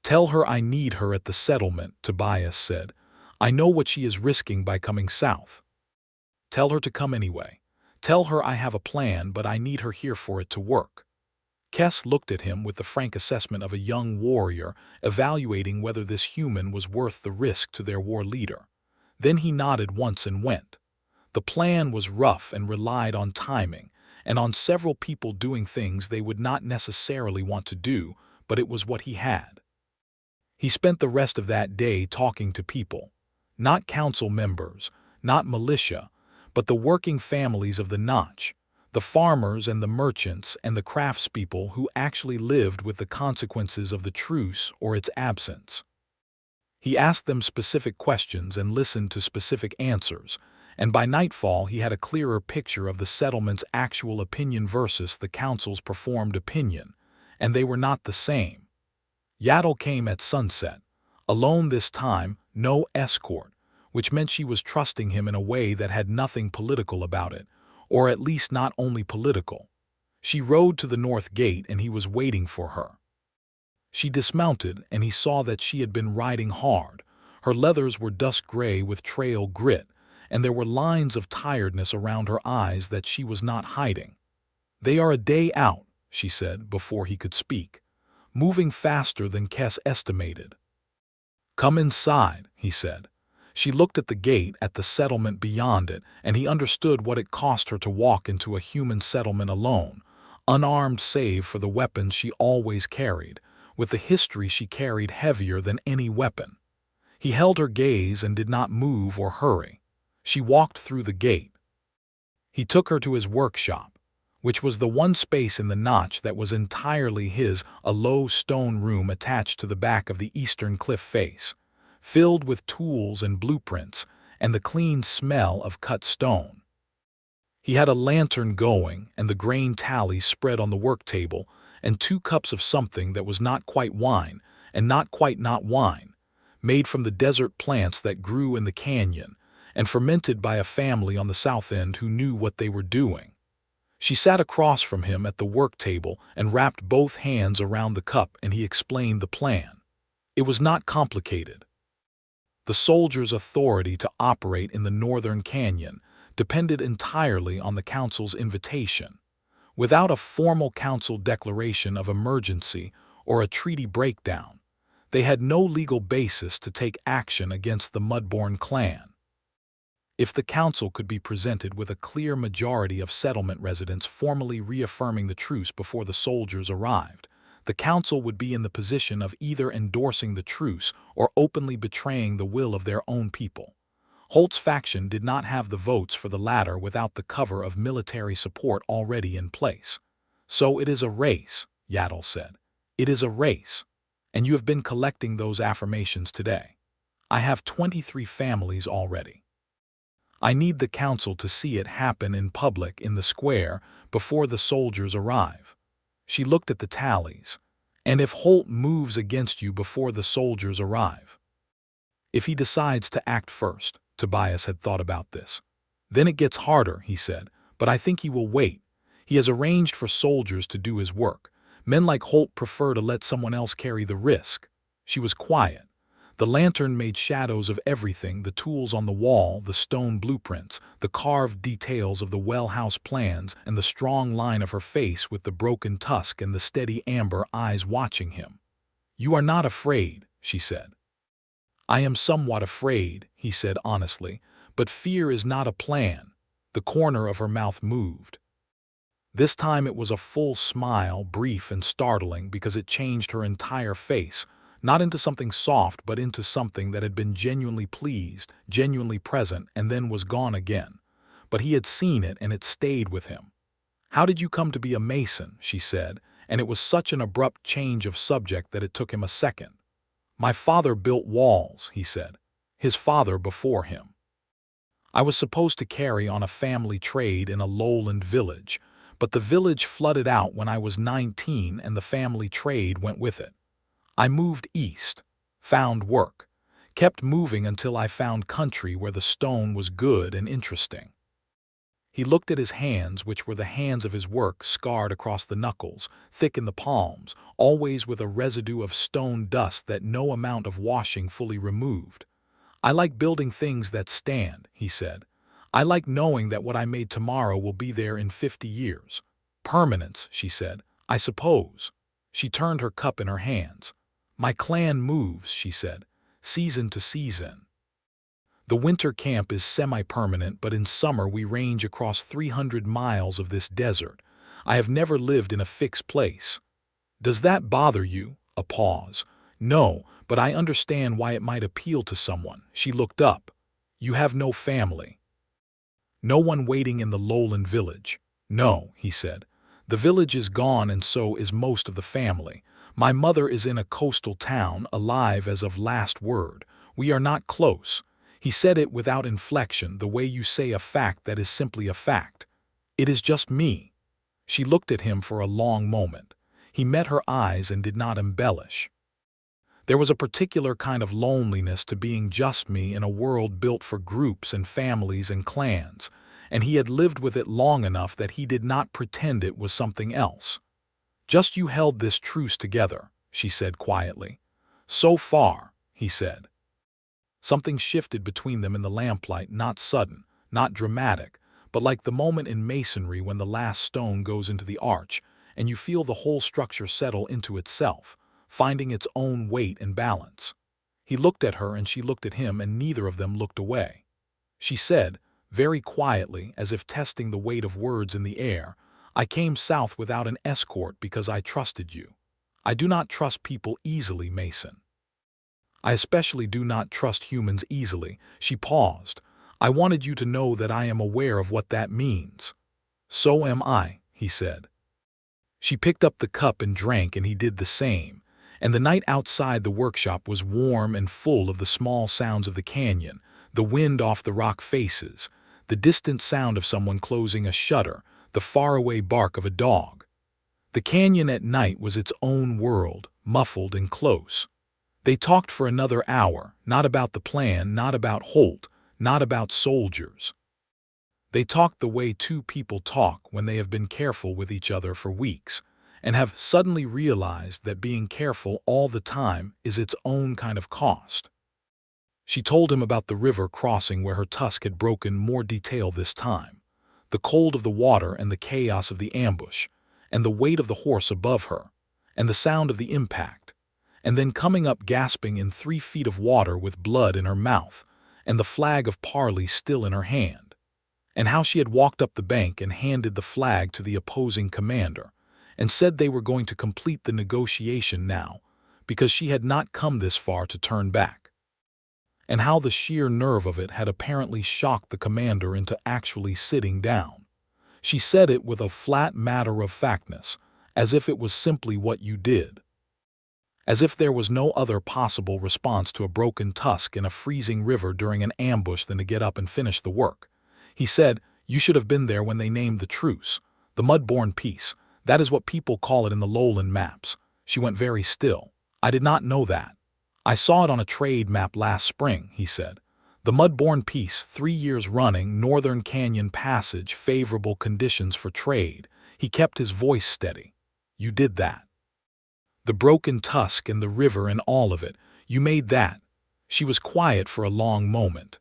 "Tell her I need her at the settlement," Tobias said. "I know what she is risking by coming south." "Tell her to come anyway. Tell her I have a plan, but I need her here for it to work." Kes looked at him with the frank assessment of a young warrior, evaluating whether this human was worth the risk to their war leader. Then he nodded once and went. The plan was rough and relied on timing, and on several people doing things they would not necessarily want to do, but it was what he had. He spent the rest of that day talking to people, not council members, not militia, but the working families of the Notch, the farmers and the merchants and the craftspeople who actually lived with the consequences of the truce or its absence. He asked them specific questions and listened to specific answers, and by nightfall he had a clearer picture of the settlement's actual opinion versus the council's performed opinion, and they were not the same. Yatul came at sunset, alone this time, no escort, which meant she was trusting him in a way that had nothing political about it, or at least not only political. She rode to the north gate and he was waiting for her. She dismounted and he saw that she had been riding hard. Her leathers were dusk gray with trail grit, and there were lines of tiredness around her eyes that she was not hiding. "They are a day out," she said before he could speak, moving faster than Kes estimated. "Come inside," he said. She looked at the gate, at the settlement beyond it, and he understood what it cost her to walk into a human settlement alone, unarmed save for the weapons she always carried, with the history she carried heavier than any weapon. He held her gaze and did not move or hurry. She walked through the gate. He took her to his workshop, which was the one space in the notch that was entirely his, a low stone room attached to the back of the eastern cliff face, filled with tools and blueprints and the clean smell of cut stone. He had a lantern going and the grain tallies spread on the work table and 2 cups of something that was not quite wine and not quite not wine, made from the desert plants that grew in the canyon and fermented by a family on the south end who knew what they were doing. She sat across from him at the work table and wrapped both hands around the cup, and he explained the plan. It was not complicated. The soldiers' authority to operate in the northern canyon depended entirely on the council's invitation. Without a formal council declaration of emergency or a treaty breakdown, they had no legal basis to take action against the Mudborn clan. If the council could be presented with a clear majority of settlement residents formally reaffirming the truce before the soldiers arrived, the council would be in the position of either endorsing the truce or openly betraying the will of their own people. Holt's faction did not have the votes for the latter without the cover of military support already in place. So it is a race, Yatul said. It is a race. And you have been collecting those affirmations today. I have 23 families already. I need the council to see it happen in public in the square before the soldiers arrive. She looked at the tallies. And if Holt moves against you before the soldiers arrive? If he decides to act first, Tobias had thought about this. Then it gets harder, he said, but I think he will wait. He has arranged for soldiers to do his work. Men like Holt prefer to let someone else carry the risk. She was quiet. The lantern made shadows of everything, the tools on the wall, the stone blueprints, the carved details of the well house plans, and the strong line of her face with the broken tusk and the steady amber eyes watching him. You are not afraid, she said. I am somewhat afraid, he said honestly, but fear is not a plan. The corner of her mouth moved. This time it was a full smile, brief and startling because it changed her entire face, not into something soft but into something that had been genuinely pleased, genuinely present, and then was gone again. But he had seen it and it stayed with him. How did you come to be a mason, she said, and it was such an abrupt change of subject that it took him a second. My father built walls, he said, his father before him. I was supposed to carry on a family trade in a lowland village, but the village flooded out when I was 19 and the family trade went with it. I moved east, found work, kept moving until I found country where the stone was good and interesting. He looked at his hands, which were the hands of his work, scarred across the knuckles, thick in the palms, always with a residue of stone dust that no amount of washing fully removed. I like building things that stand, he said. I like knowing that what I made tomorrow will be there in 50 years. Permanence, she said, I suppose. She turned her cup in her hands. My clan moves, she said, season to season. The winter camp is semi-permanent, but in summer we range across 300 miles of this desert. I have never lived in a fixed place. Does that bother you? A pause. No, but I understand why it might appeal to someone. She looked up. You have no family. No one waiting in the lowland village. No, he said. The village is gone and so is most of the family. My mother is in a coastal town, alive as of last word. We are not close. He said it without inflection, the way you say a fact that is simply a fact. It is just me. She looked at him for a long moment. He met her eyes and did not embellish. There was a particular kind of loneliness to being just me in a world built for groups and families and clans, and he had lived with it long enough that he did not pretend it was something else. Just you held this truce together, she said quietly. So far, he said. Something shifted between them in the lamplight, not sudden, not dramatic, but like the moment in masonry when the last stone goes into the arch, and you feel the whole structure settle into itself, finding its own weight and balance. He looked at her and she looked at him, and neither of them looked away. She said, very quietly, as if testing the weight of words in the air, "I came south without an escort because I trusted you. I do not trust people easily, Mason. I especially do not trust humans easily." She paused. "I wanted you to know that I am aware of what that means." "So am I," he said. She picked up the cup and drank, and he did the same, and the night outside the workshop was warm and full of the small sounds of the canyon, the wind off the rock faces, the distant sound of someone closing a shutter, the faraway bark of a dog. The canyon at night was its own world, muffled and close. They talked for another hour, not about the plan, not about Holt, not about soldiers. They talked the way two people talk when they have been careful with each other for weeks, and have suddenly realized that being careful all the time is its own kind of cost. She told him about the river crossing where her Tusk had broken, more detail this time. The cold of the water and the chaos of the ambush, and the weight of the horse above her, and the sound of the impact, and then coming up gasping in 3 feet of water with blood in her mouth, and the flag of parley still in her hand, and how she had walked up the bank and handed the flag to the opposing commander, and said they were going to complete the negotiation now, because she had not come this far to turn back. And how the sheer nerve of it had apparently shocked the commander into actually sitting down. She said it with a flat matter-of-factness, as if it was simply what you did. As if there was no other possible response to a broken tusk in a freezing river during an ambush than to get up and finish the work. He said, "You should have been there when they named the truce, the Mudborn peace. That is what people call it in the lowland maps." She went very still. "I did not know that. I saw it on a trade map last spring," he said. "The Mudborn peace, 3 years running, Northern Canyon Passage, favorable conditions for trade." He kept his voice steady. "You did that. The broken tusk and the river and all of it, you made that." She was quiet for a long moment.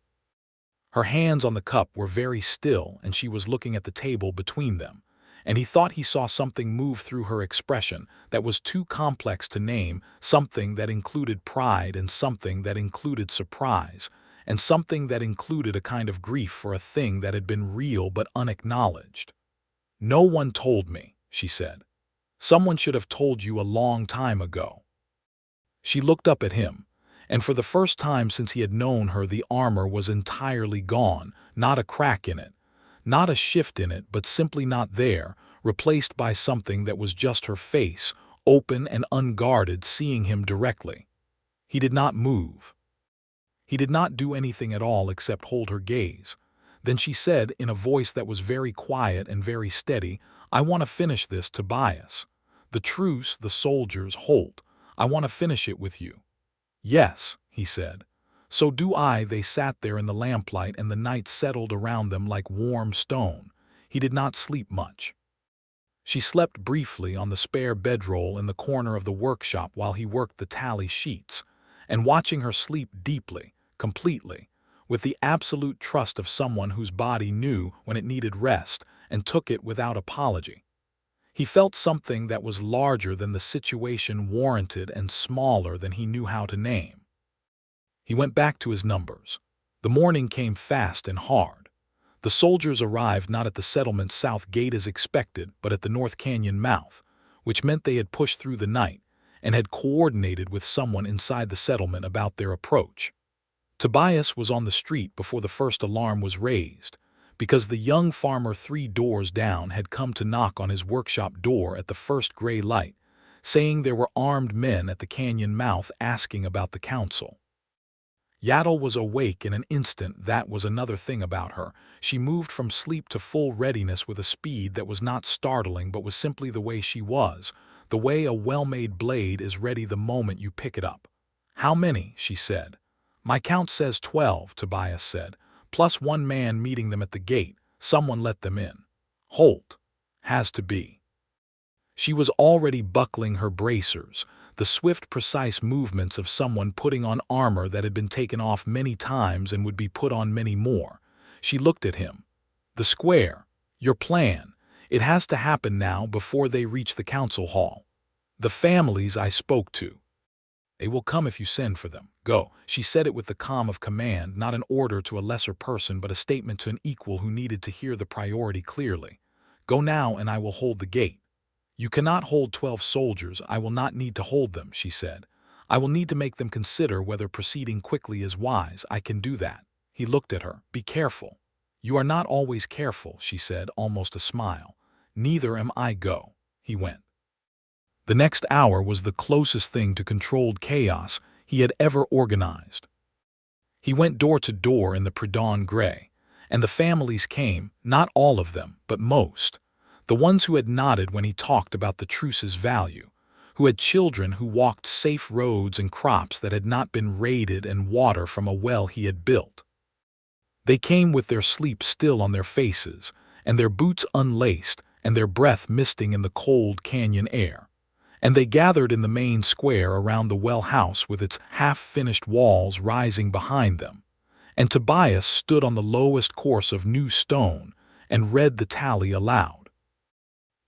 Her hands on the cup were very still, and she was looking at the table between them, and he thought he saw something move through her expression that was too complex to name, something that included pride and something that included surprise, and something that included a kind of grief for a thing that had been real but unacknowledged. "No one told me," she said. "Someone should have told you a long time ago." She looked up at him, and for the first time since he had known her, the armor was entirely gone, not a crack in it, not a shift in it, but simply not there, replaced by something that was just her face, open and unguarded, seeing him directly. He did not move. He did not do anything at all except hold her gaze. Then she said, in a voice that was very quiet and very steady, "I want to finish this, Tobias. The truce, the soldiers, Holt. I want to finish it with you." "Yes," he said. "So do I." They sat there in the lamplight, and the night settled around them like warm stone. He did not sleep much. She slept briefly on the spare bedroll in the corner of the workshop while he worked the tally sheets, and watching her sleep deeply, completely, with the absolute trust of someone whose body knew when it needed rest and took it without apology. He felt something that was larger than the situation warranted and smaller than he knew how to name. He went back to his numbers. The morning came fast and hard. The soldiers arrived not at the settlement's south gate as expected, but at the North Canyon mouth, which meant they had pushed through the night and had coordinated with someone inside the settlement about their approach. Tobias was on the street before the first alarm was raised, because the young farmer 3 doors down had come to knock on his workshop door at the first gray light, saying there were armed men at the canyon mouth asking about the council. Yatul was awake in an instant. That was another thing about her. She moved from sleep to full readiness with a speed that was not startling but was simply the way she was, the way a well-made blade is ready the moment you pick it up. "How many?" she said. "My count says 12, Tobias said, "plus 1 man meeting them at the gate. Someone let them in. Holt. Has to be." She was already buckling her bracers, the swift, precise movements of someone putting on armor that had been taken off many times and would be put on many more. She looked at him. "The square. Your plan. It has to happen now before they reach the council hall. The families I spoke to. They will come if you send for them. Go." Go. She said it with the calm of command, not an order to a lesser person but a statement to an equal who needed to hear the priority clearly. Go now and I will hold the gate. You cannot hold 12 soldiers. I will not need to hold them, she said. I will need to make them consider whether proceeding quickly is wise. I can do that. He looked at her. Be careful. You are not always careful, she said, almost a smile. Neither am I. Go. He went. The next hour was the closest thing to controlled chaos he had ever organized. He went door to door in the pre-dawn gray, and the families came, not all of them, but most. The ones who had nodded when he talked about the truce's value, who had children who walked safe roads and crops that had not been raided and water from a well he had built. They came with their sleep still on their faces, and their boots unlaced, and their breath misting in the cold canyon air. And they gathered in the main square around the well house with its half-finished walls rising behind them. And Tobias stood on the lowest course of new stone and read the tally aloud.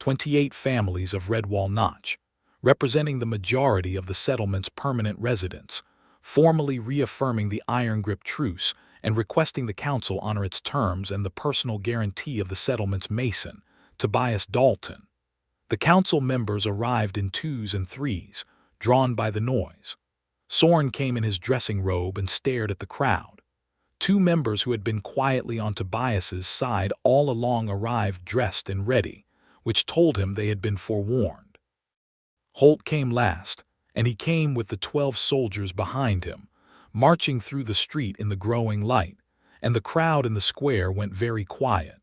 28 families of Redwall Notch, representing the majority of the settlement's permanent residents, formally reaffirming the iron grip truce and requesting the council honor its terms and the personal guarantee of the settlement's mason, Tobias Dalton. The council members arrived in 2s and 3s, drawn by the noise. Soren came in his dressing robe and stared at the crowd. 2 members who had been quietly on Tobias's side all along arrived dressed and ready, which told him they had been forewarned. Holt came last, and he came with the 12 soldiers behind him, marching through the street in the growing light, and the crowd in the square went very quiet.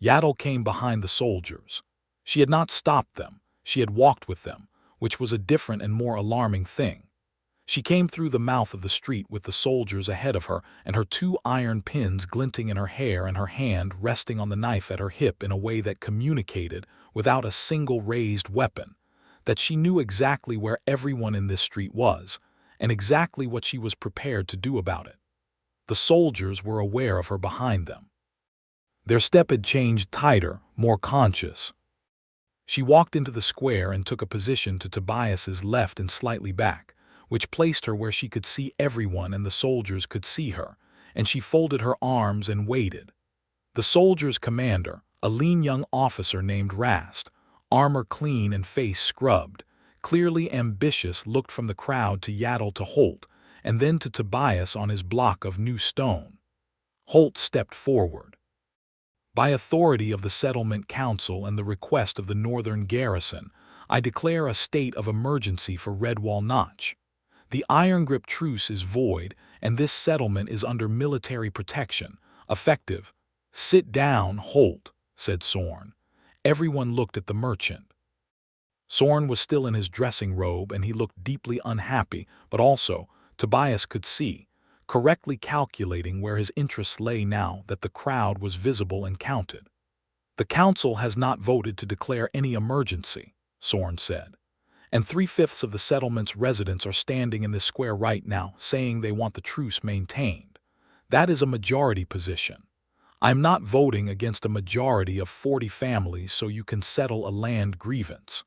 Yatul came behind the soldiers. She had not stopped them, she had walked with them, which was a different and more alarming thing. She came through the mouth of the street with the soldiers ahead of her and her 2 iron pins glinting in her hair and her hand resting on the knife at her hip in a way that communicated, without a single raised weapon, that she knew exactly where everyone in this street was and exactly what she was prepared to do about it. The soldiers were aware of her behind them. Their step had changed tighter, more conscious. She walked into the square and took a position to Tobias's left and slightly back, which placed her where she could see everyone and the soldiers could see her, and she folded her arms and waited. The soldiers' commander, a lean young officer named Rast, armor clean and face scrubbed, clearly ambitious, looked from the crowd to Yatul to Holt, and then to Tobias on his block of new stone. Holt stepped forward. By authority of the Settlement Council and the request of the Northern Garrison, I declare a state of emergency for Redwall Notch. The iron grip truce is void, and this settlement is under military protection, effective. Sit down, Holt, said Soren. Everyone looked at the merchant. Soren was still in his dressing robe, and he looked deeply unhappy, but also, Tobias could see, correctly calculating where his interests lay now that the crowd was visible and counted. The council has not voted to declare any emergency, Soren said, and 3/5 of the settlement's residents are standing in this square right now saying they want the truce maintained. That is a majority position. I'm not voting against a majority of 40 families so you can settle a land grievance.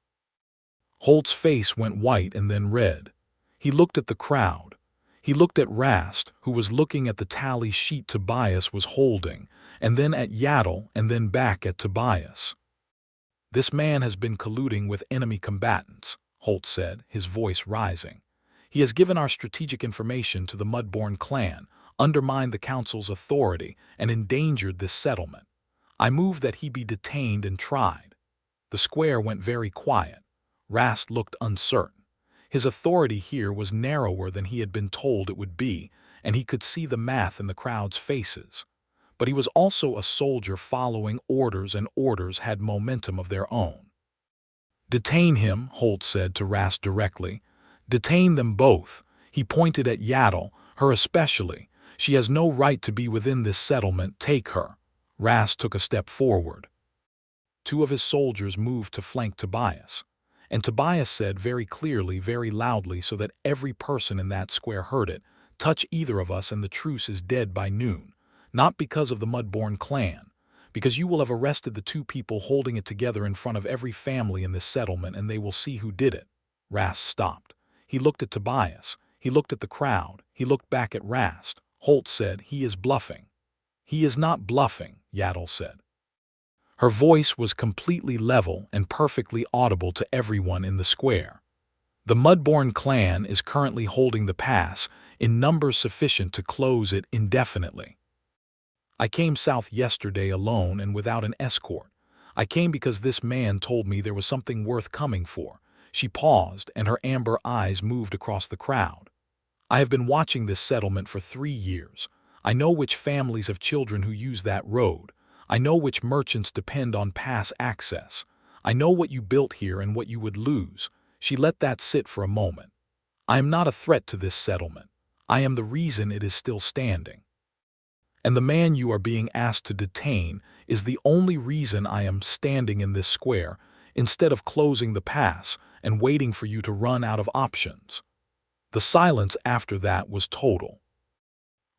Holt's face went white and then red. He looked at the crowd. He looked at Rast, who was looking at the tally sheet Tobias was holding, and then at Yatul, and then back at Tobias. This man has been colluding with enemy combatants, Holt said, his voice rising. He has given our strategic information to the Mudborn clan, undermined the council's authority, and endangered this settlement. I move that he be detained and tried. The square went very quiet. Rast looked uncertain. His authority here was narrower than he had been told it would be, and he could see the math in the crowd's faces. But he was also a soldier following orders, and orders had momentum of their own. Detain him, Holt said to Rast directly. Detain them both. He pointed at Yatul, her especially. She has no right to be within this settlement. Take her. Rast took a step forward. 2 of his soldiers moved to flank Tobias. And Tobias said very clearly, very loudly, so that every person in that square heard it, touch either of us and the truce is dead by noon. Not because of the Mudborn clan, because you will have arrested the 2 people holding it together in front of every family in this settlement, and they will see who did it. Rast stopped. He looked at Tobias. He looked at the crowd. He looked back at Rast. Holt said, "He is bluffing." "He is not bluffing," Yatul said. Her voice was completely level and perfectly audible to everyone in the square. "The Mudborn clan is currently holding the pass in numbers sufficient to close it indefinitely. I came south yesterday alone and without an escort. I came because this man told me there was something worth coming for." She paused, and her amber eyes moved across the crowd. "I have been watching this settlement for 3 years. I know which families have children who use that road. I know which merchants depend on pass access. I know what you built here and what you would lose." She let that sit for a moment. "I am not a threat to this settlement. I am the reason it is still standing. And the man you are being asked to detain is the only reason I am standing in this square, instead of closing the pass and waiting for you to run out of options." The silence after that was total.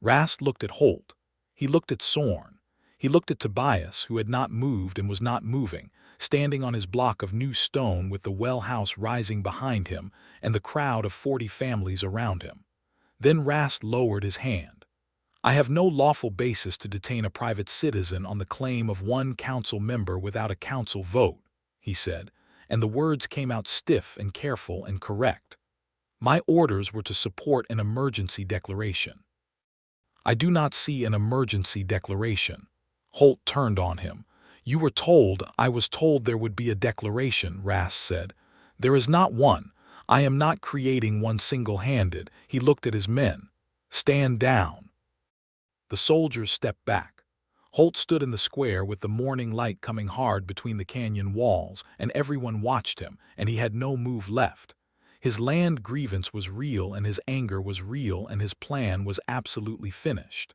Rast looked at Holt. He looked at Sorn. He looked at Tobias, who had not moved and was not moving, standing on his block of new stone with the well house rising behind him and the crowd of 40 families around him. Then Rast lowered his hand. "I have no lawful basis to detain a private citizen on the claim of one council member without a council vote," he said, and the words came out stiff and careful and correct. "My orders were to support an emergency declaration." "I do not see an emergency declaration." Holt turned on him. "You were told, I was told there would be a declaration," Rast said. "There is not one. I am not creating one single-handed." He looked at his men. "Stand down." The soldiers stepped back. Holt stood in the square with the morning light coming hard between the canyon walls, and everyone watched him, and he had no move left. His land grievance was real, and his anger was real, and his plan was absolutely finished.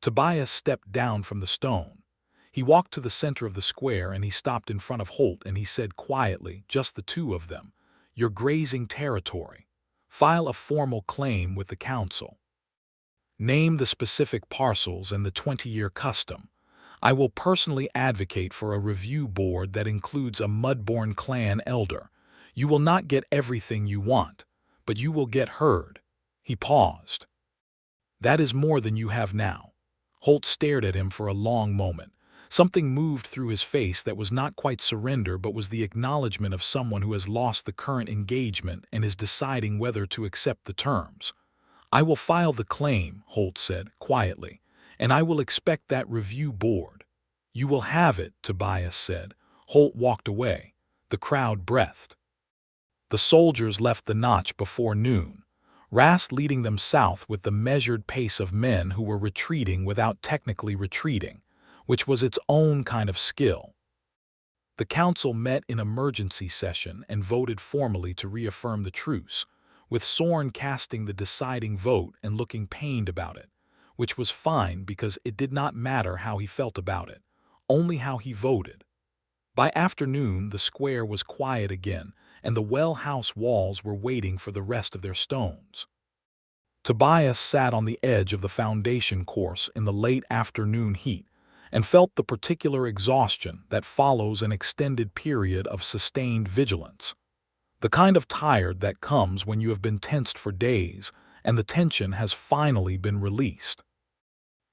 Tobias stepped down from the stone. He walked to the center of the square, and he stopped in front of Holt, and he said quietly, just the two of them, "You're grazing territory. File a formal claim with the council. Name the specific parcels and the 20-year custom. I will personally advocate for a review board that includes a Mudborn clan elder. You will not get everything you want, but you will get heard." He paused. "That is more than you have now." Holt stared at him for a long moment. Something moved through his face that was not quite surrender, but was the acknowledgement of someone who has lost the current engagement and is deciding whether to accept the terms. "I will file the claim," Holt said quietly, "and I will expect that review board." "You will have it," Tobias said. Holt walked away. The crowd breathed. The soldiers left the notch before noon, Rast leading them south with the measured pace of men who were retreating without technically retreating, which was its own kind of skill. The council met in emergency session and voted formally to reaffirm the truce, with Sorn casting the deciding vote and looking pained about it, which was fine because it did not matter how he felt about it, only how he voted. By afternoon, the square was quiet again, and the well house walls were waiting for the rest of their stones. Tobias sat on the edge of the foundation course in the late afternoon heat and felt the particular exhaustion that follows an extended period of sustained vigilance. The kind of tired that comes when you have been tensed for days and the tension has finally been released.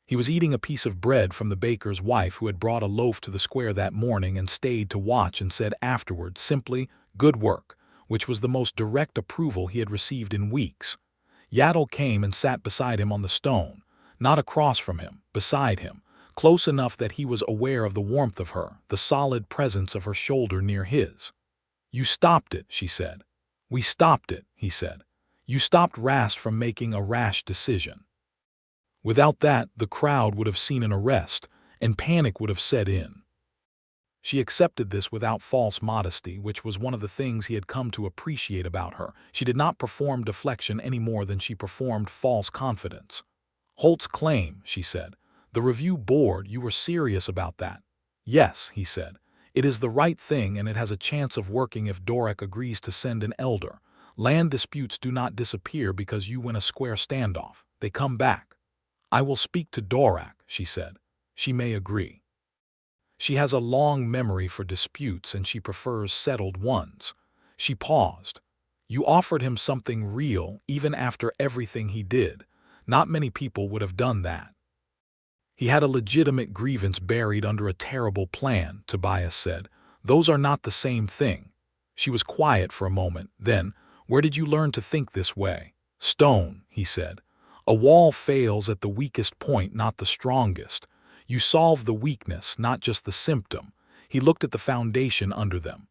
He was eating a piece of bread from the baker's wife who had brought a loaf to the square that morning and stayed to watch and said afterward simply, "Good work," which was the most direct approval he had received in weeks. Yatul came and sat beside him on the stone, not across from him, beside him, close enough that he was aware of the warmth of her, the solid presence of her shoulder near his. "You stopped it," she said. "We stopped it," he said. "You stopped Rast from making a rash decision. Without that, the crowd would have seen an arrest, and panic would have set in." She accepted this without false modesty, which was one of the things he had come to appreciate about her. She did not perform deflection any more than she performed false confidence. "Holt's claim," she said. "The review board, you were serious about that." "Yes," he said. "It is the right thing, and it has a chance of working if Dorek agrees to send an elder. Land disputes do not disappear because you win a square standoff. They come back." "I will speak to Dorek," she said. "She may agree. She has a long memory for disputes and she prefers settled ones." She paused. You offered him something real even after everything he did. Not many people would have done that. He had a legitimate grievance buried under a terrible plan, Tobias said. Those are not the same thing. She was quiet for a moment. Then, where did you learn to think this way? Stone, he said. A wall fails at the weakest point, not the strongest. You solve the weakness, not just the symptom. He looked at the foundation under them.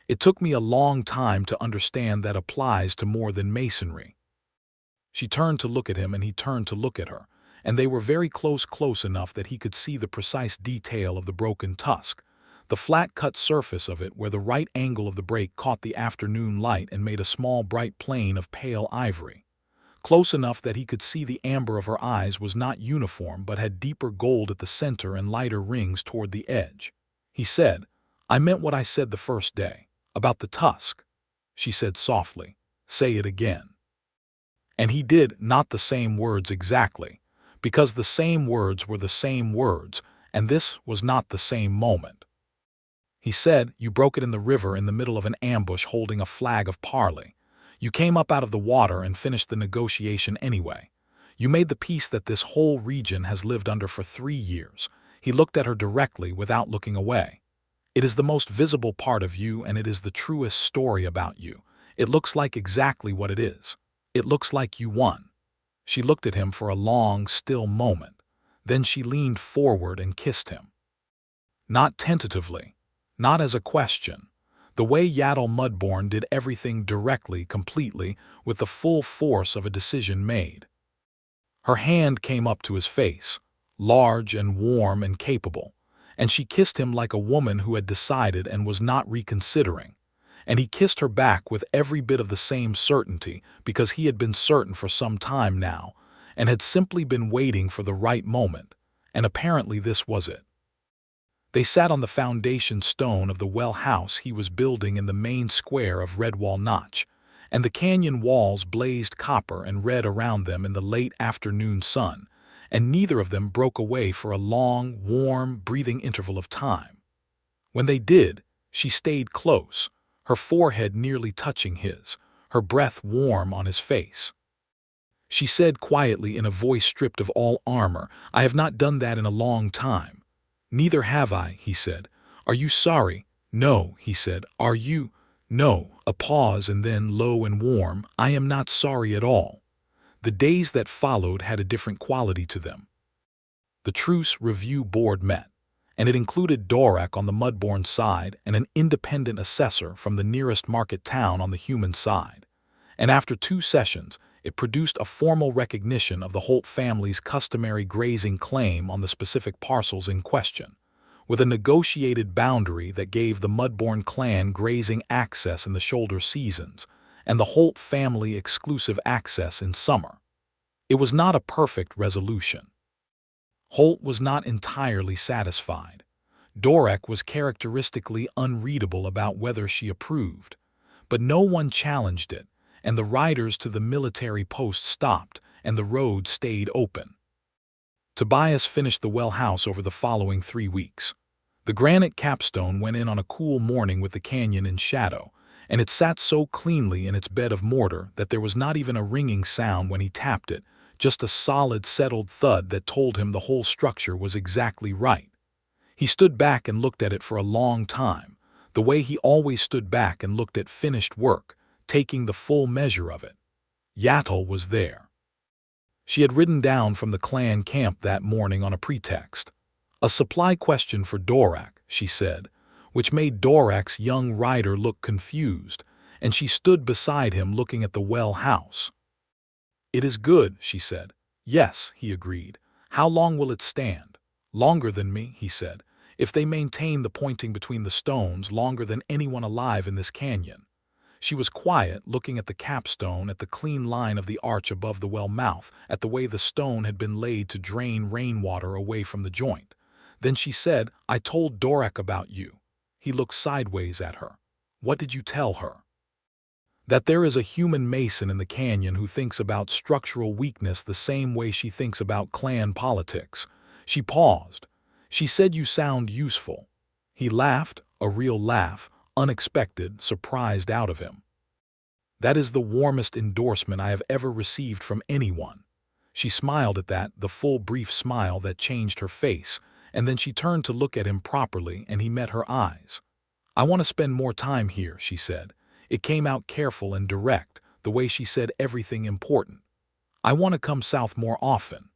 It took me a long time to understand that applies to more than masonry. She turned to look at him and he turned to look at her, and they were very close enough that he could see the precise detail of the broken tusk, the flat-cut surface of it where the right angle of the break caught the afternoon light and made a small bright plane of pale ivory. Close enough that he could see the amber of her eyes was not uniform but had deeper gold at the center and lighter rings toward the edge. He said, I meant what I said the first day. About the tusk. She said softly, say it again. And he did, not the same words exactly, because the same words were the same words, and this was not the same moment. He said, you broke it in the river in the middle of an ambush holding a flag of parley. You came up out of the water and finished the negotiation anyway. You made the peace that this whole region has lived under for 3 years. He looked at her directly without looking away. It is the most visible part of you, and it is the truest story about you. It looks like exactly what it is. It looks like you won. She looked at him for a long, still moment. Then she leaned forward and kissed him. Not tentatively, not as a question. The way Yatul Mudborn did everything directly, completely, with the full force of a decision made. Her hand came up to his face, large and warm and capable, and she kissed him like a woman who had decided and was not reconsidering. And he kissed her back with every bit of the same certainty, because he had been certain for some time now, and had simply been waiting for the right moment, and apparently this was it. They sat on the foundation stone of the well house he was building in the main square of Redwall Notch, and the canyon walls blazed copper and red around them in the late afternoon sun, and neither of them broke away for a long, warm, breathing interval of time. When they did, she stayed close, her forehead nearly touching his, her breath warm on his face. She said quietly in a voice stripped of all armor, I have not done that in a long time. Neither have I, he said. Are you sorry? No, he said. Are you? No. A pause and then low and warm, I am not sorry at all. The days that followed had a different quality to them. The truce review board met, and it included Dorak on the Mudborn side and an independent assessor from the nearest market town on the human side. And after 2 sessions, it produced a formal recognition of the Holt family's customary grazing claim on the specific parcels in question, with a negotiated boundary that gave the Mudborn clan grazing access in the shoulder seasons, and the Holt family exclusive access in summer. It was not a perfect resolution. Holt was not entirely satisfied. Dorak was characteristically unreadable about whether she approved, but no one challenged it, and the riders to the military post stopped, and the road stayed open. Tobias finished the well house over the following 3 weeks. The granite capstone went in on a cool morning with the canyon in shadow, and it sat so cleanly in its bed of mortar that there was not even a ringing sound when he tapped it, just a solid, settled thud that told him the whole structure was exactly right. He stood back and looked at it for a long time, the way he always stood back and looked at finished work, taking the full measure of it. Yatul was there. She had ridden down from the clan camp that morning on a pretext. A supply question for Dorak, she said, which made Dorak's young rider look confused, and she stood beside him looking at the well house. It is good, she said. Yes, he agreed. How long will it stand? Longer than me, he said. If they maintain the pointing between the stones, longer than anyone alive in this canyon. She was quiet, looking at the capstone, at the clean line of the arch above the well mouth, at the way the stone had been laid to drain rainwater away from the joint. Then she said, I told Dorak about you. He looked sideways at her. What did you tell her? That there is a human mason in the canyon who thinks about structural weakness the same way she thinks about clan politics. She paused. She said you sound useful. He laughed, a real laugh, unexpected, surprised out of him. That is the warmest endorsement I have ever received from anyone." She smiled at that, the full brief smile that changed her face, and then she turned to look at him properly, and he met her eyes. "I want to spend more time here," she said. It came out careful and direct, the way she said everything important. "I want to come south more often.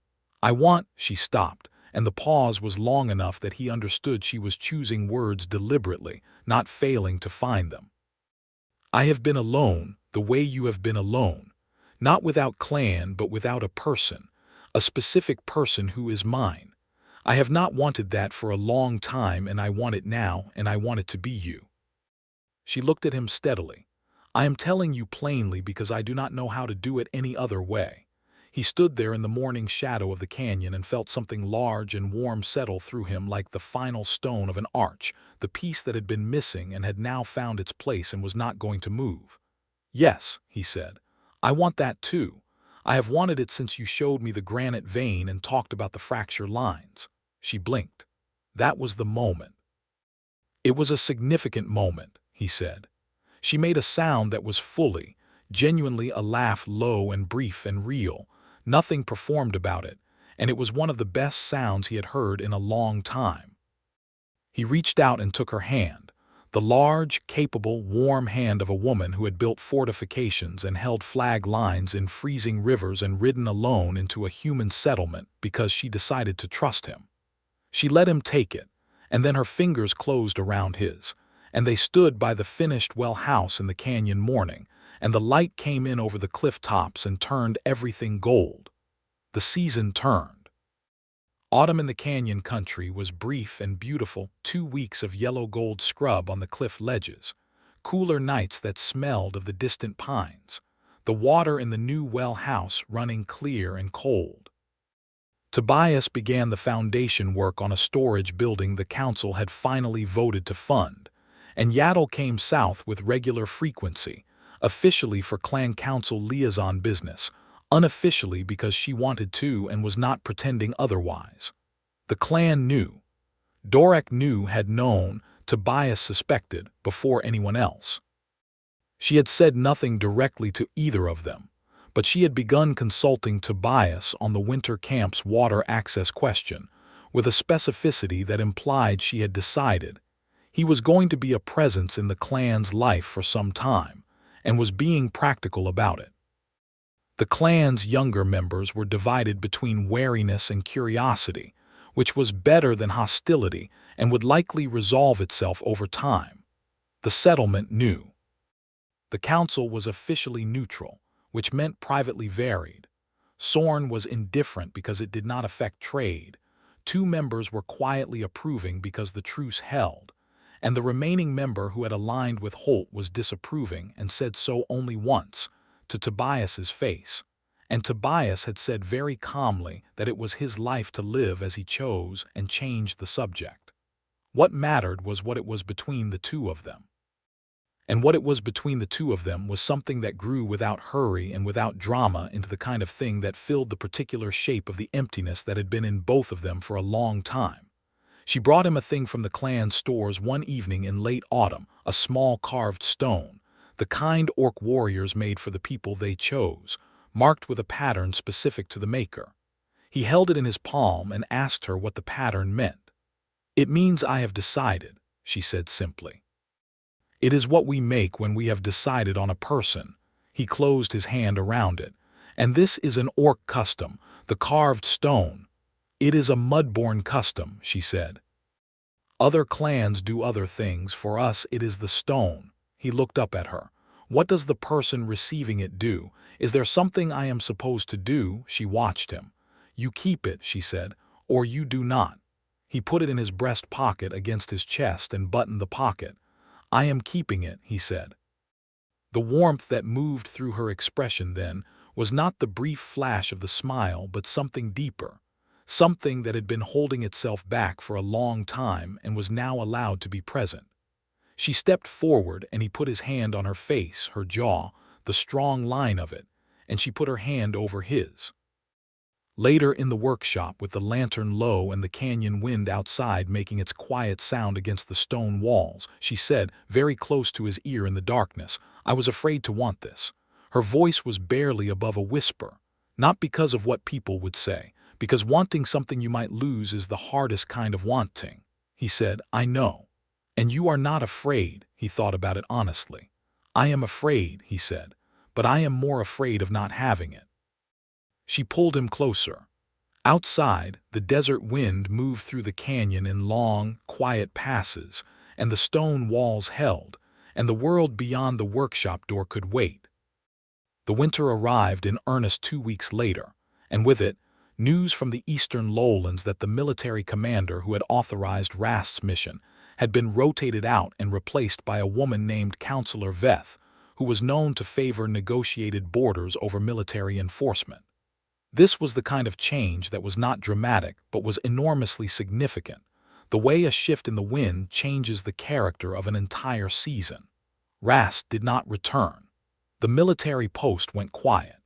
She stopped, and the pause was long enough that he understood she was choosing words deliberately, not failing to find them. "I have been alone, the way you have been alone. Not without clan, but without a person. A specific person who is mine. I have not wanted that for a long time, and I want it now, and I want it to be you." She looked at him steadily. "I am telling you plainly because I do not know how to do it any other way." He stood there in the morning shadow of the canyon and felt something large and warm settle through him like the final stone of an arch, the piece that had been missing and had now found its place and was not going to move. "Yes," he said. "I want that too. I have wanted it since you showed me the granite vein and talked about the fracture lines." She blinked. That was the moment. "It was a significant moment," he said. She made a sound that was fully, genuinely a laugh, low and brief and real, nothing performed about it, and it was one of the best sounds he had heard in a long time. He reached out and took her hand, the large, capable, warm hand of a woman who had built fortifications and held flag lines in freezing rivers and ridden alone into a human settlement because she decided to trust him. She let him take it, and then her fingers closed around his, and they stood by the finished well house in the canyon morning, and the light came in over the cliff tops and turned everything gold. The season turned. Autumn in the canyon country was brief and beautiful, 2 weeks of yellow-gold scrub on the cliff ledges, cooler nights that smelled of the distant pines, the water in the new well house running clear and cold. Tobias began the foundation work on a storage building the council had finally voted to fund, and Yatul came south with regular frequency, officially for clan council liaison business, unofficially because she wanted to and was not pretending otherwise. The clan knew. Dorek knew, had known, Tobias suspected, before anyone else. She had said nothing directly to either of them, but she had begun consulting Tobias on the winter camp's water access question, with a specificity that implied she had decided. He was going to be a presence in the clan's life for some time, and was being practical about it. The clan's younger members were divided between wariness and curiosity, which was better than hostility and would likely resolve itself over time. The settlement knew. The council was officially neutral, which meant privately varied. Sorn was indifferent because it did not affect trade. 2 members were quietly approving because the truce held, and the remaining member who had aligned with Holt was disapproving and said so only once, to Tobias's face. And Tobias had said very calmly that it was his life to live as he chose and changed the subject. What mattered was what it was between the two of them. And what it was between the two of them was something that grew without hurry and without drama into the kind of thing that filled the particular shape of the emptiness that had been in both of them for a long time. She brought him a thing from the clan stores one evening in late autumn, a small carved stone, the kind orc warriors made for the people they chose, marked with a pattern specific to the maker. He held it in his palm and asked her what the pattern meant. "It means I have decided," she said simply. "It is what we make when we have decided on a person." He closed his hand around it. "And this is an orc custom, the carved stone." "It is a Mudborn custom," she said. "Other clans do other things. For us it is the stone." He looked up at her. "What does the person receiving it do? Is there something I am supposed to do?" She watched him. "You keep it," she said, "or you do not." He put it in his breast pocket against his chest and buttoned the pocket. "I am keeping it," he said. The warmth that moved through her expression then was not the brief flash of the smile, but something deeper. Something that had been holding itself back for a long time and was now allowed to be present. She stepped forward and he put his hand on her face, her jaw, the strong line of it, and she put her hand over his. Later in the workshop, with the lantern low and the canyon wind outside making its quiet sound against the stone walls, she said, very close to his ear in the darkness, I was afraid to want this. Her voice was barely above a whisper, not because of what people would say, because wanting something you might lose is the hardest kind of wanting. He said, I know. And you are not afraid, he thought about it honestly. I am afraid, he said, but I am more afraid of not having it. She pulled him closer. Outside, the desert wind moved through the canyon in long, quiet passes, and the stone walls held, and the world beyond the workshop door could wait. The winter arrived in earnest 2 weeks later, and with it, news from the eastern lowlands that the military commander who had authorized Rast's mission had been rotated out and replaced by a woman named Counselor Veth, who was known to favor negotiated borders over military enforcement. This was the kind of change that was not dramatic but was enormously significant, the way a shift in the wind changes the character of an entire season. Rast did not return. The military post went quiet.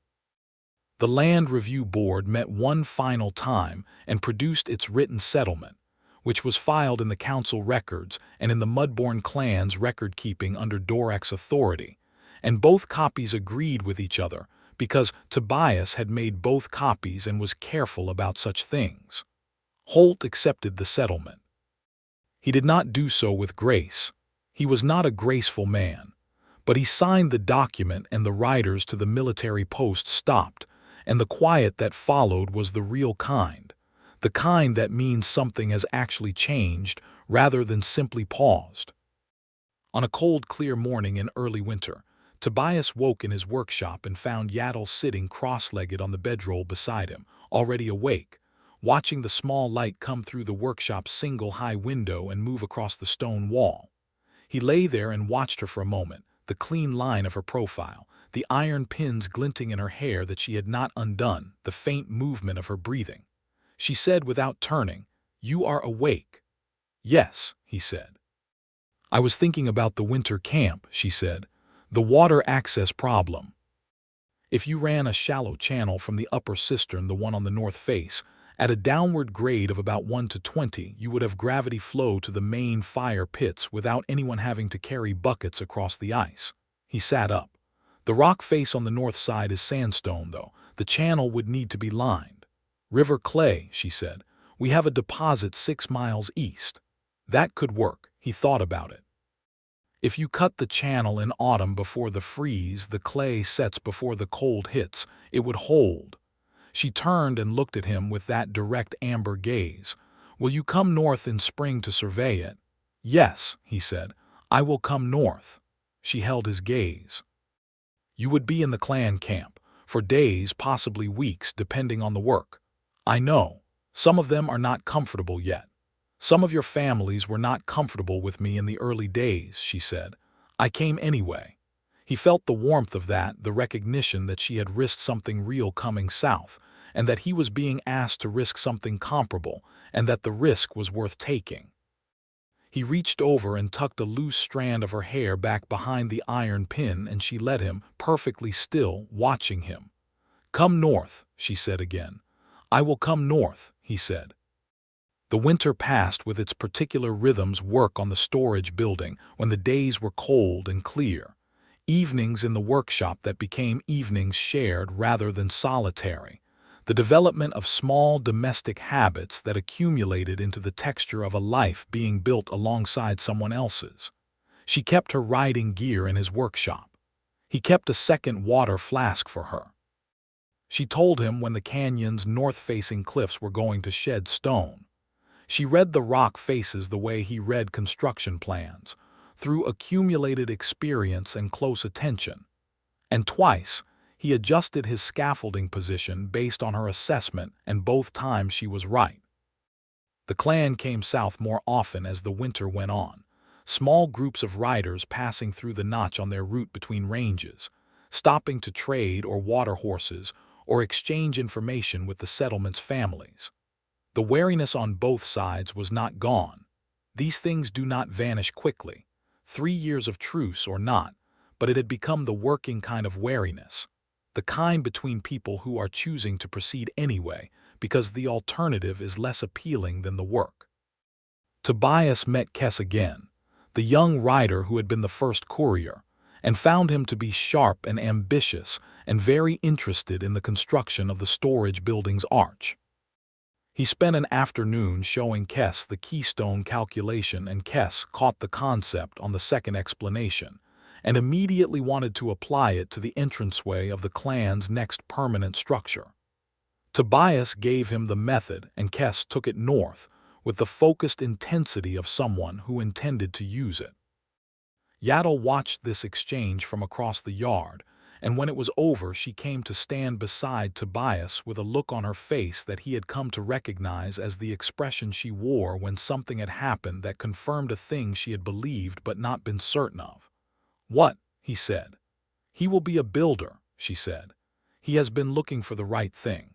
The Land Review Board met one final time and produced its written settlement, which was filed in the council records and in the Mudborn clan's record-keeping under Dorak's authority, and both copies agreed with each other because Tobias had made both copies and was careful about such things. Holt accepted the settlement. He did not do so with grace. He was not a graceful man. But he signed the document and the riders to the military post stopped, and the quiet that followed was the real kind, the kind that means something has actually changed rather than simply paused. On a cold, clear morning in early winter, Tobias woke in his workshop and found Yatul sitting cross-legged on the bedroll beside him, already awake, watching the small light come through the workshop's single high window and move across the stone wall. He lay there and watched her for a moment, the clean line of her profile, the iron pins glinting in her hair that she had not undone, the faint movement of her breathing. She said without turning, "You are awake." "Yes," he said. "I was thinking about the winter camp," she said. "The water access problem. If you ran a shallow channel from the upper cistern, the one on the north face, at a downward grade of about 1 to 20, you would have gravity flow to the main fire pits without anyone having to carry buckets across the ice." He sat up. "The rock face on the north side is sandstone, though. The channel would need to be lined." "River clay," she said. "We have a deposit 6 miles east." That could work. He thought about it. If you cut the channel in autumn before the freeze, the clay sets before the cold hits, it would hold. She turned and looked at him with that direct amber gaze. "Will you come north in spring to survey it?" "Yes," he said. "I will come north." She held his gaze. "You would be in the clan camp, for days, possibly weeks, depending on the work. I know. Some of them are not comfortable yet. Some of your families were not comfortable with me in the early days," she said. "I came anyway." He felt the warmth of that, the recognition that she had risked something real coming south, and that he was being asked to risk something comparable, and that the risk was worth taking. He reached over and tucked a loose strand of her hair back behind the iron pin, and she let him, perfectly still, watching him. "Come north," she said again. "I will come north," he said. The winter passed with its particular rhythms work on the storage building when the days were cold and clear. Evenings in the workshop that became evenings shared rather than solitary. The development of small domestic habits that accumulated into the texture of a life being built alongside someone else's. She kept her riding gear in his workshop. He kept a second water flask for her. She told him when the canyon's north-facing cliffs were going to shed stone. She read the rock faces the way he read construction plans, through accumulated experience and close attention. And twice, he adjusted his scaffolding position based on her assessment, and both times she was right. The clan came south more often as the winter went on, small groups of riders passing through the notch on their route between ranges, stopping to trade or water horses or exchange information with the settlement's families. The wariness on both sides was not gone. These things do not vanish quickly, 3 years of truce or not, but it had become the working kind of wariness, the kind between people who are choosing to proceed anyway because the alternative is less appealing than the work. Tobias met Kess again, the young rider who had been the first courier, and found him to be sharp and ambitious and very interested in the construction of the storage building's arch. He spent an afternoon showing Kess the keystone calculation, and Kess caught the concept on the second explanation and immediately wanted to apply it to the entranceway of the clan's next permanent structure. Tobias gave him the method, and Kess took it north with the focused intensity of someone who intended to use it. Yatul watched this exchange from across the yard, and when it was over she came to stand beside Tobias with a look on her face that he had come to recognize as the expression she wore when something had happened that confirmed a thing she had believed but not been certain of. "What?" he said. "He will be a builder," she said. "He has been looking for the right thing.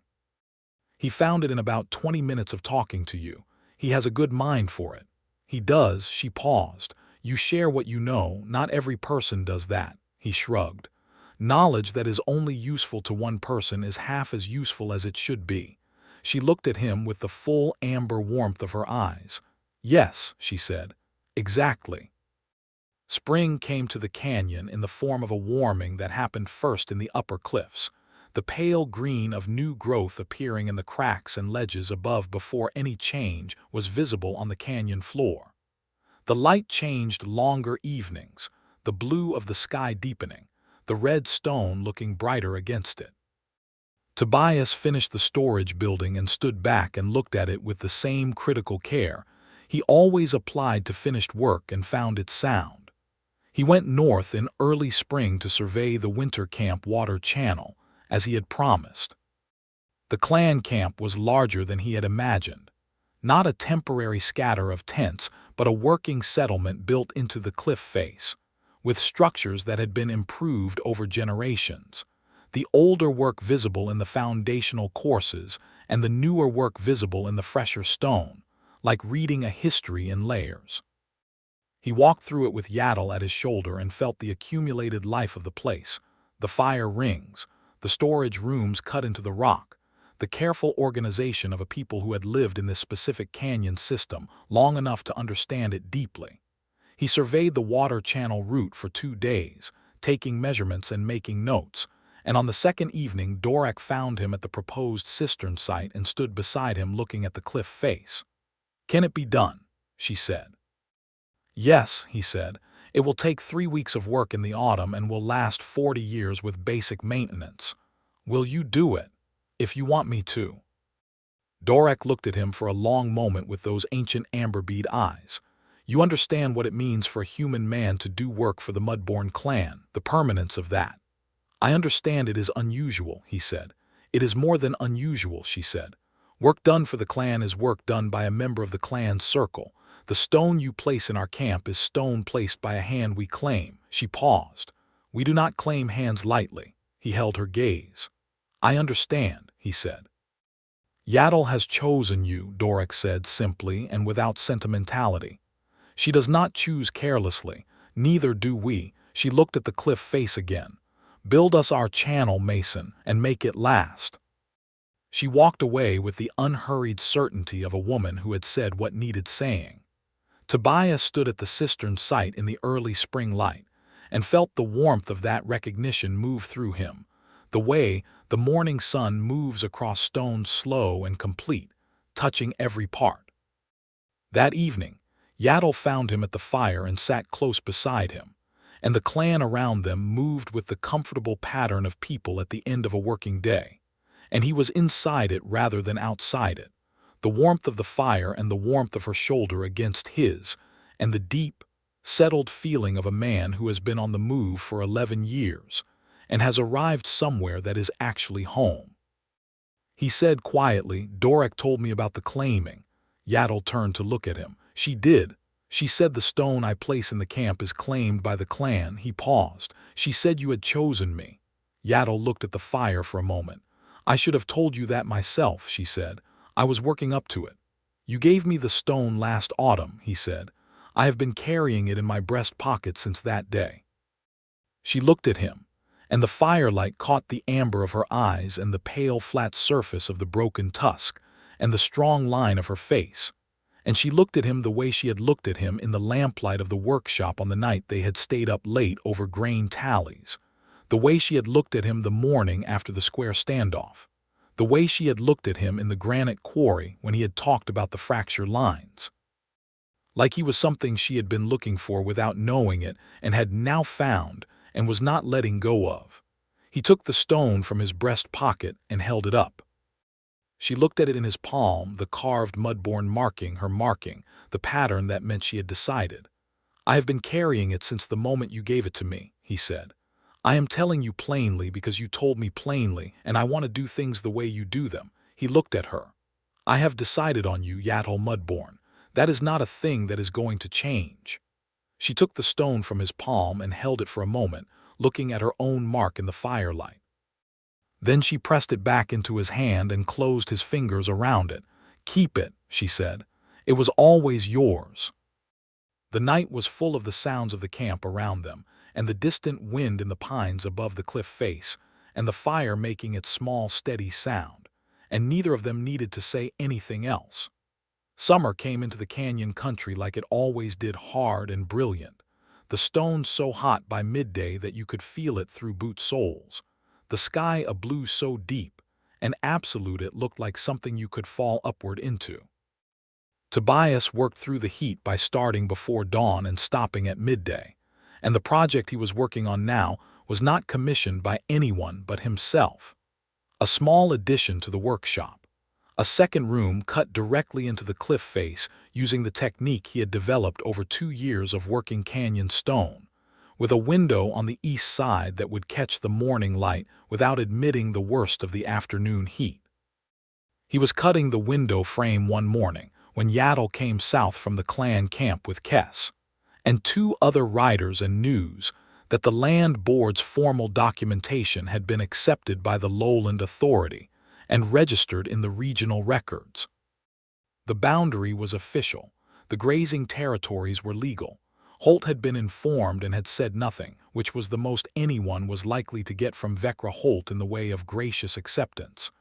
He found it in about 20 minutes of talking to you. He has a good mind for it." "He does," she paused. "You share what you know. Not every person does that," he shrugged. "Knowledge that is only useful to one person is half as useful as it should be." She looked at him with the full amber warmth of her eyes. "Yes," she said, "exactly." Spring came to the canyon in the form of a warming that happened first in the upper cliffs, the pale green of new growth appearing in the cracks and ledges above before any change was visible on the canyon floor. The light changed longer evenings, the blue of the sky deepening, the red stone looking brighter against it. Tobias finished the storage building and stood back and looked at it with the same critical care he always applied to finished work and found it sound. He went north in early spring to survey the winter camp water channel, as he had promised. The clan camp was larger than he had imagined. Not a temporary scatter of tents, but a working settlement built into the cliff face, with structures that had been improved over generations. The older work visible in the foundational courses and the newer work visible in the fresher stone, like reading a history in layers. He walked through it with Yatul at his shoulder and felt the accumulated life of the place, the fire rings, the storage rooms cut into the rock, the careful organization of a people who had lived in this specific canyon system long enough to understand it deeply. He surveyed the water channel route for 2 days, taking measurements and making notes, and on the second evening Dorak found him at the proposed cistern site and stood beside him looking at the cliff face. "Can it be done?" she said. "Yes," he said. "It will take 3 weeks of work in the autumn and will last 40 years with basic maintenance. Will you do it? If you want me to." Dorak looked at him for a long moment with those ancient amber-bead eyes. "You understand what it means for a human man to do work for the Mudborn clan, the permanence of that." "I understand it is unusual," he said. "It is more than unusual," she said. "Work done for the clan is work done by a member of the clan's circle. The stone you place in our camp is stone placed by a hand we claim." She paused. "We do not claim hands lightly." He held her gaze. "I understand," he said. "Yatul has chosen you," Dorak said simply and without sentimentality. "She does not choose carelessly. Neither do we." She looked at the cliff face again. "Build us our channel, Mason, and make it last." She walked away with the unhurried certainty of a woman who had said what needed saying. Tobias stood at the cistern site in the early spring light and felt the warmth of that recognition move through him, the way the morning sun moves across stone slow and complete, touching every part. That evening, Yatul found him at the fire and sat close beside him, and the clan around them moved with the comfortable pattern of people at the end of a working day, and he was inside it rather than outside it. The warmth of the fire and the warmth of her shoulder against his, and the deep, settled feeling of a man who has been on the move for 11 years and has arrived somewhere that is actually home. He said quietly, "Dorak told me about the claiming." Yatul turned to look at him. "She did. She said the stone I place in the camp is claimed by the clan." He paused. "She said you had chosen me." Yatul looked at the fire for a moment. "I should have told you that myself," she said. "I was working up to it." "You gave me the stone last autumn," he said. "I have been carrying it in my breast pocket since that day." She looked at him, and the firelight caught the amber of her eyes and the pale flat surface of the broken tusk and the strong line of her face, and she looked at him the way she had looked at him in the lamplight of the workshop on the night they had stayed up late over grain tallies, the way she had looked at him the morning after the square standoff, the way she had looked at him in the granite quarry when he had talked about the fracture lines. Like he was something she had been looking for without knowing it and had now found and was not letting go of. He took the stone from his breast pocket and held it up. She looked at it in his palm, the carved Mudborn marking, her marking, the pattern that meant she had decided. "I have been carrying it since the moment you gave it to me," he said. "I am telling you plainly because you told me plainly, and I want to do things the way you do them." He looked at her. "I have decided on you, Yatul Mudborn. That is not a thing that is going to change." She took the stone from his palm and held it for a moment, looking at her own mark in the firelight. Then she pressed it back into his hand and closed his fingers around it. "Keep it," she said. "It was always yours." The night was full of the sounds of the camp around them, and the distant wind in the pines above the cliff face, and the fire making its small, steady sound, and neither of them needed to say anything else. Summer came into the canyon country like it always did, hard and brilliant. The stones so hot by midday that you could feel it through boot soles. The sky a blue so deep, and absolute it looked like something you could fall upward into. Tobias worked through the heat by starting before dawn and stopping at midday, and the project he was working on now was not commissioned by anyone but himself. A small addition to the workshop. A second room cut directly into the cliff face using the technique he had developed over 2 years of working canyon stone, with a window on the east side that would catch the morning light without admitting the worst of the afternoon heat. He was cutting the window frame one morning when Yatul came south from the clan camp with Kess and 2 other riders and news that the land board's formal documentation had been accepted by the Lowland Authority and registered in the regional records. The boundary was official. The grazing territories were legal. Holt had been informed and had said nothing, which was the most anyone was likely to get from Vecra Holt in the way of gracious acceptance.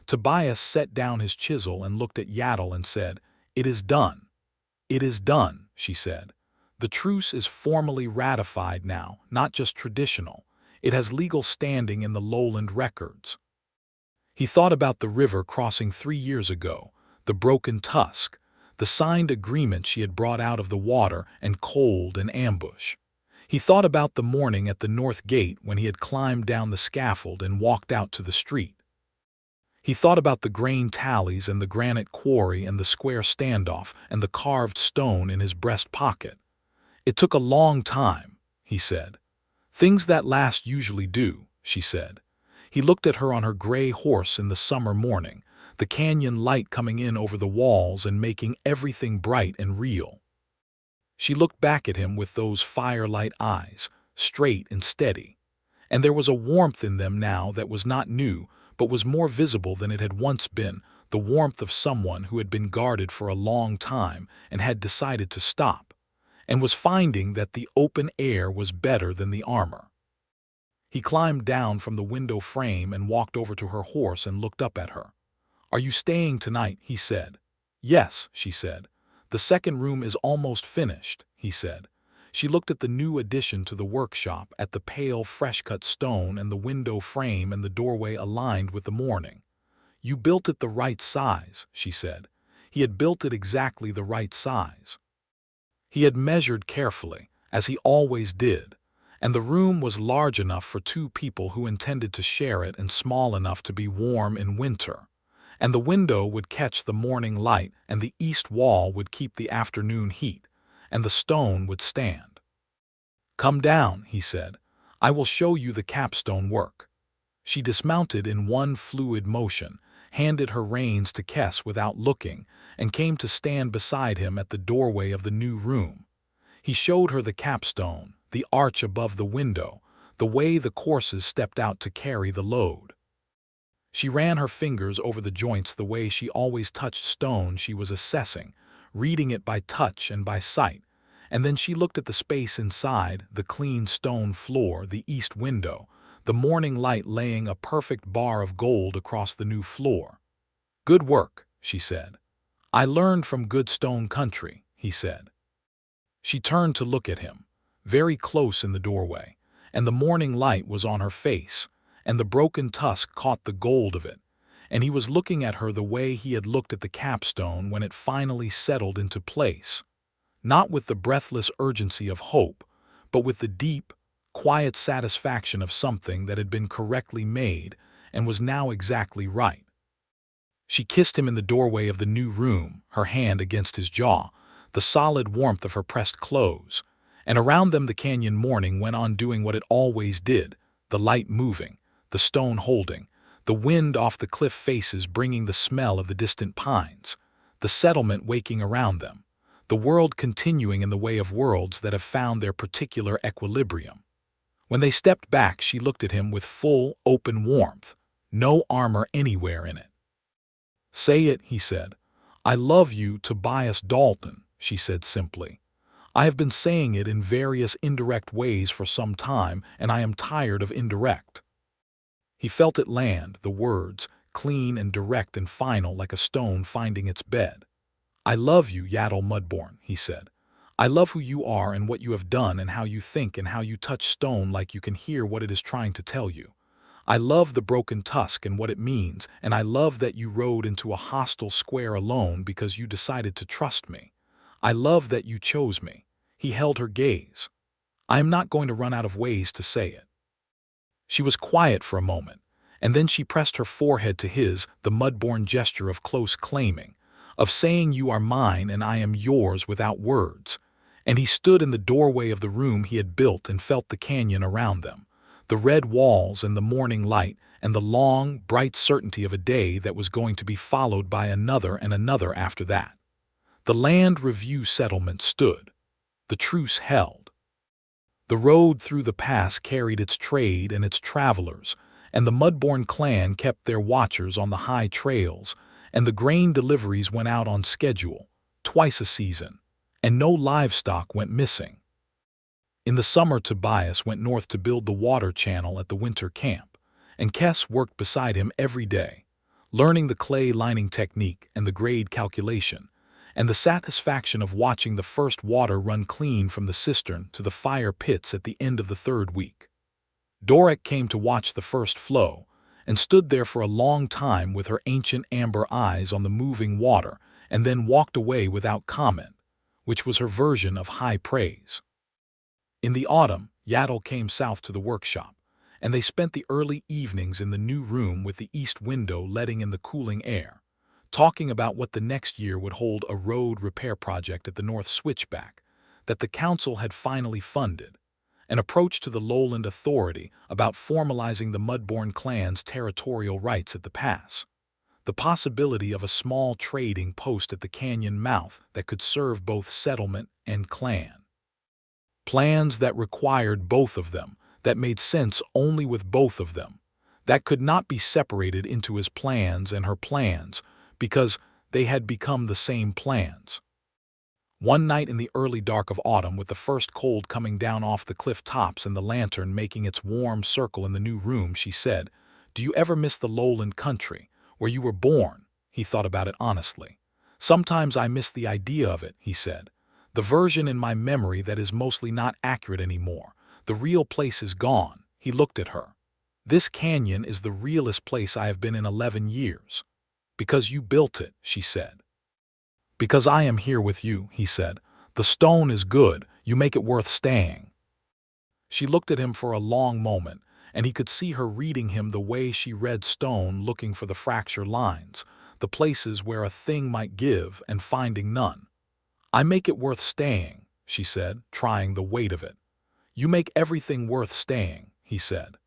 Tobias set down his chisel and looked at Yatul and said, "It is done." "It is done," she said. "The truce is formally ratified now, not just traditional. It has legal standing in the lowland records." He thought about the river crossing 3 years ago, the broken Tusk, the signed agreement she had brought out of the water and cold and ambush. He thought about the morning at the north gate when he had climbed down the scaffold and walked out to the street. He thought about the grain tallies and the granite quarry and the square standoff and the carved stone in his breast pocket. "It took a long time," he said. "Things that last usually do," she said. He looked at her on her gray horse in the summer morning, the canyon light coming in over the walls and making everything bright and real. She looked back at him with those firelight eyes, straight and steady, and there was a warmth in them now that was not new, but was more visible than it had once been, the warmth of someone who had been guarded for a long time and had decided to stop, and was finding that the open air was better than the armor. He climbed down from the window frame and walked over to her horse and looked up at her. "Are you staying tonight?" he said. "Yes," she said. "The second room is almost finished," he said. She looked at the new addition to the workshop, at the pale, fresh-cut stone and the window frame and the doorway aligned with the morning. "You built it the right size," she said. He had built it exactly the right size. He had measured carefully, as he always did, and the room was large enough for 2 people who intended to share it and small enough to be warm in winter. And the window would catch the morning light and the east wall would keep the afternoon heat, and the stone would stand. "Come down," he said. "I will show you the capstone work." She dismounted in one fluid motion, handed her reins to Kess without looking, and came to stand beside him at the doorway of the new room. He showed her the capstone, the arch above the window, the way the courses stepped out to carry the load. She ran her fingers over the joints the way she always touched stone she was assessing, reading it by touch and by sight, and then she looked at the space inside, the clean stone floor, the east window, the morning light laying a perfect bar of gold across the new floor. "Good work," she said. "I learned from good stone country," he said. She turned to look at him, very close in the doorway, and the morning light was on her face, and the broken tusk caught the gold of it, and he was looking at her the way he had looked at the capstone when it finally settled into place, not with the breathless urgency of hope, but with the deep, quiet satisfaction of something that had been correctly made and was now exactly right. She kissed him in the doorway of the new room, her hand against his jaw, the solid warmth of her pressed clothes, and around them the canyon morning went on doing what it always did, the light moving, the stone holding, the wind off the cliff faces bringing the smell of the distant pines, the settlement waking around them, the world continuing in the way of worlds that have found their particular equilibrium. When they stepped back, she looked at him with full, open warmth, no armor anywhere in it. "Say it," he said. "I love you, Tobias Dalton," she said simply. "I have been saying it in various indirect ways for some time, and I am tired of indirect." He felt it land, the words, clean and direct and final like a stone finding its bed. "I love you, Yatul Mudborn," he said. "I love who you are and what you have done and how you think and how you touch stone like you can hear what it is trying to tell you. I love the broken tusk and what it means, and I love that you rode into a hostile square alone because you decided to trust me. I love that you chose me." He held her gaze. "I am not going to run out of ways to say it." She was quiet for a moment, and then she pressed her forehead to his, the mud-born gesture of close claiming, of saying you are mine and I am yours without words. And he stood in the doorway of the room he had built and felt the canyon around them, the red walls and the morning light and the long, bright certainty of a day that was going to be followed by another and another after that. The land review settlement stood. The truce held. The road through the pass carried its trade and its travelers, and the Mudborn clan kept their watchers on the high trails, and the grain deliveries went out on schedule, twice a season, and no livestock went missing. In the summer, Tobias went north to build the water channel at the winter camp, and Kess worked beside him every day, learning the clay lining technique and the grade calculation, and the satisfaction of watching the first water run clean from the cistern to the fire pits at the end of the third week. Dorek came to watch the first flow, and stood there for a long time with her ancient amber eyes on the moving water, and then walked away without comment, which was her version of high praise. In the autumn, Yatul came south to the workshop, and they spent the early evenings in the new room with the east window letting in the cooling air, talking about what the next year would hold, a road repair project at the North Switchback that the council had finally funded, an approach to the Lowland Authority about formalizing the Mudborn clan's territorial rights at the pass, the possibility of a small trading post at the canyon mouth that could serve both settlement and clan. Plans that required both of them, that made sense only with both of them, that could not be separated into his plans and her plans because they had become the same plans. One night in the early dark of autumn, with the first cold coming down off the cliff tops and the lantern making its warm circle in the new room, she said, "Do you ever miss the lowland country, where you were born?" He thought about it honestly. "Sometimes I miss the idea of it," he said. "The version in my memory that is mostly not accurate anymore. The real place is gone." He looked at her. "This canyon is the realest place I have been in 11 years. Because you built it," she said. "Because I am here with you," he said. "The stone is good, you make it worth staying." She looked at him for a long moment, and he could see her reading him the way she read stone, looking for the fracture lines, the places where a thing might give and finding none. "I make it worth staying," she said, trying the weight of it. "You make everything worth staying," he said.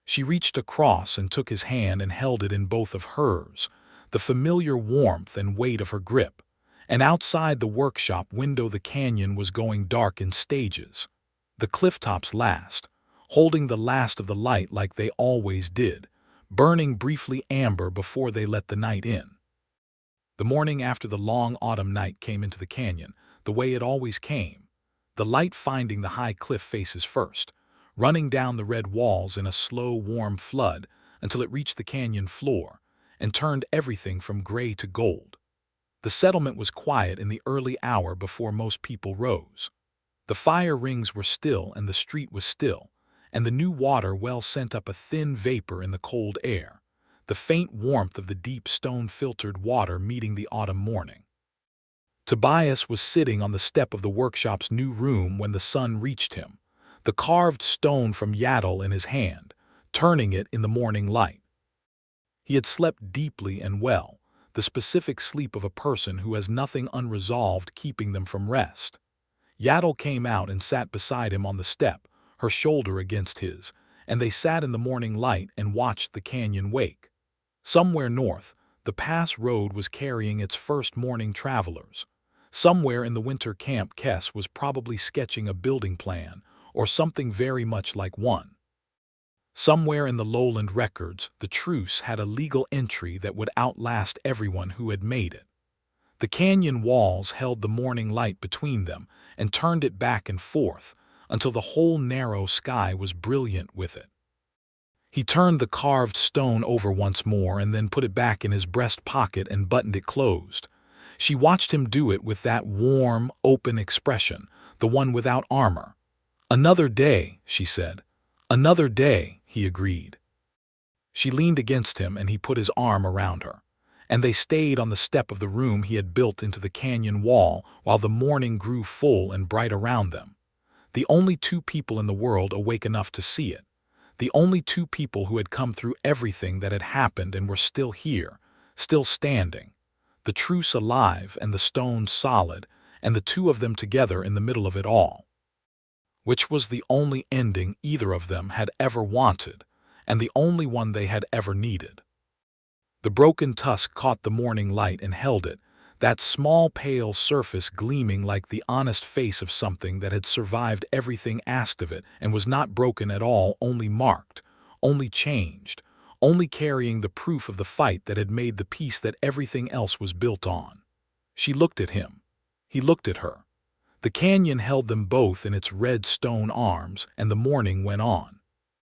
She reached across and took his hand and held it in both of hers, the familiar warmth and weight of her grip. And outside the workshop window the canyon was going dark in stages. The clifftops last, holding the last of the light like they always did, burning briefly amber before they let the night in. The morning after the long autumn night came into the canyon, the way it always came, the light finding the high cliff faces first, running down the red walls in a slow, warm flood until it reached the canyon floor and turned everything from gray to gold. The settlement was quiet in the early hour before most people rose. The fire rings were still and the street was still, and the new water well sent up a thin vapor in the cold air, the faint warmth of the deep stone-filtered water meeting the autumn morning. Tobias was sitting on the step of the workshop's new room when the sun reached him, the carved stone from Yatul in his hand, turning it in the morning light. He had slept deeply and well, the specific sleep of a person who has nothing unresolved keeping them from rest. Yatul came out and sat beside him on the step, her shoulder against his, and they sat in the morning light and watched the canyon wake. Somewhere north, the pass road was carrying its first morning travelers. Somewhere in the winter camp, Kess was probably sketching a building plan, or something very much like one. Somewhere in the lowland records, the truce had a legal entry that would outlast everyone who had made it. The canyon walls held the morning light between them and turned it back and forth until the whole narrow sky was brilliant with it. He turned the carved stone over once more and then put it back in his breast pocket and buttoned it closed. She watched him do it with that warm, open expression, the one without armor. "Another day," she said. "Another day," he agreed. She leaned against him and he put his arm around her, and they stayed on the step of the room he had built into the canyon wall while the morning grew full and bright around them. The only two people in the world awake enough to see it. The only two people who had come through everything that had happened and were still here, still standing. The truce alive and the stone solid, and the two of them together in the middle of it all. Which was the only ending either of them had ever wanted, and the only one they had ever needed. The broken tusk caught the morning light and held it, that small pale surface gleaming like the honest face of something that had survived everything asked of it and was not broken at all, only marked, only changed, only carrying the proof of the fight that had made the peace that everything else was built on. She looked at him. He looked at her. The canyon held them both in its red stone arms, and the morning went on.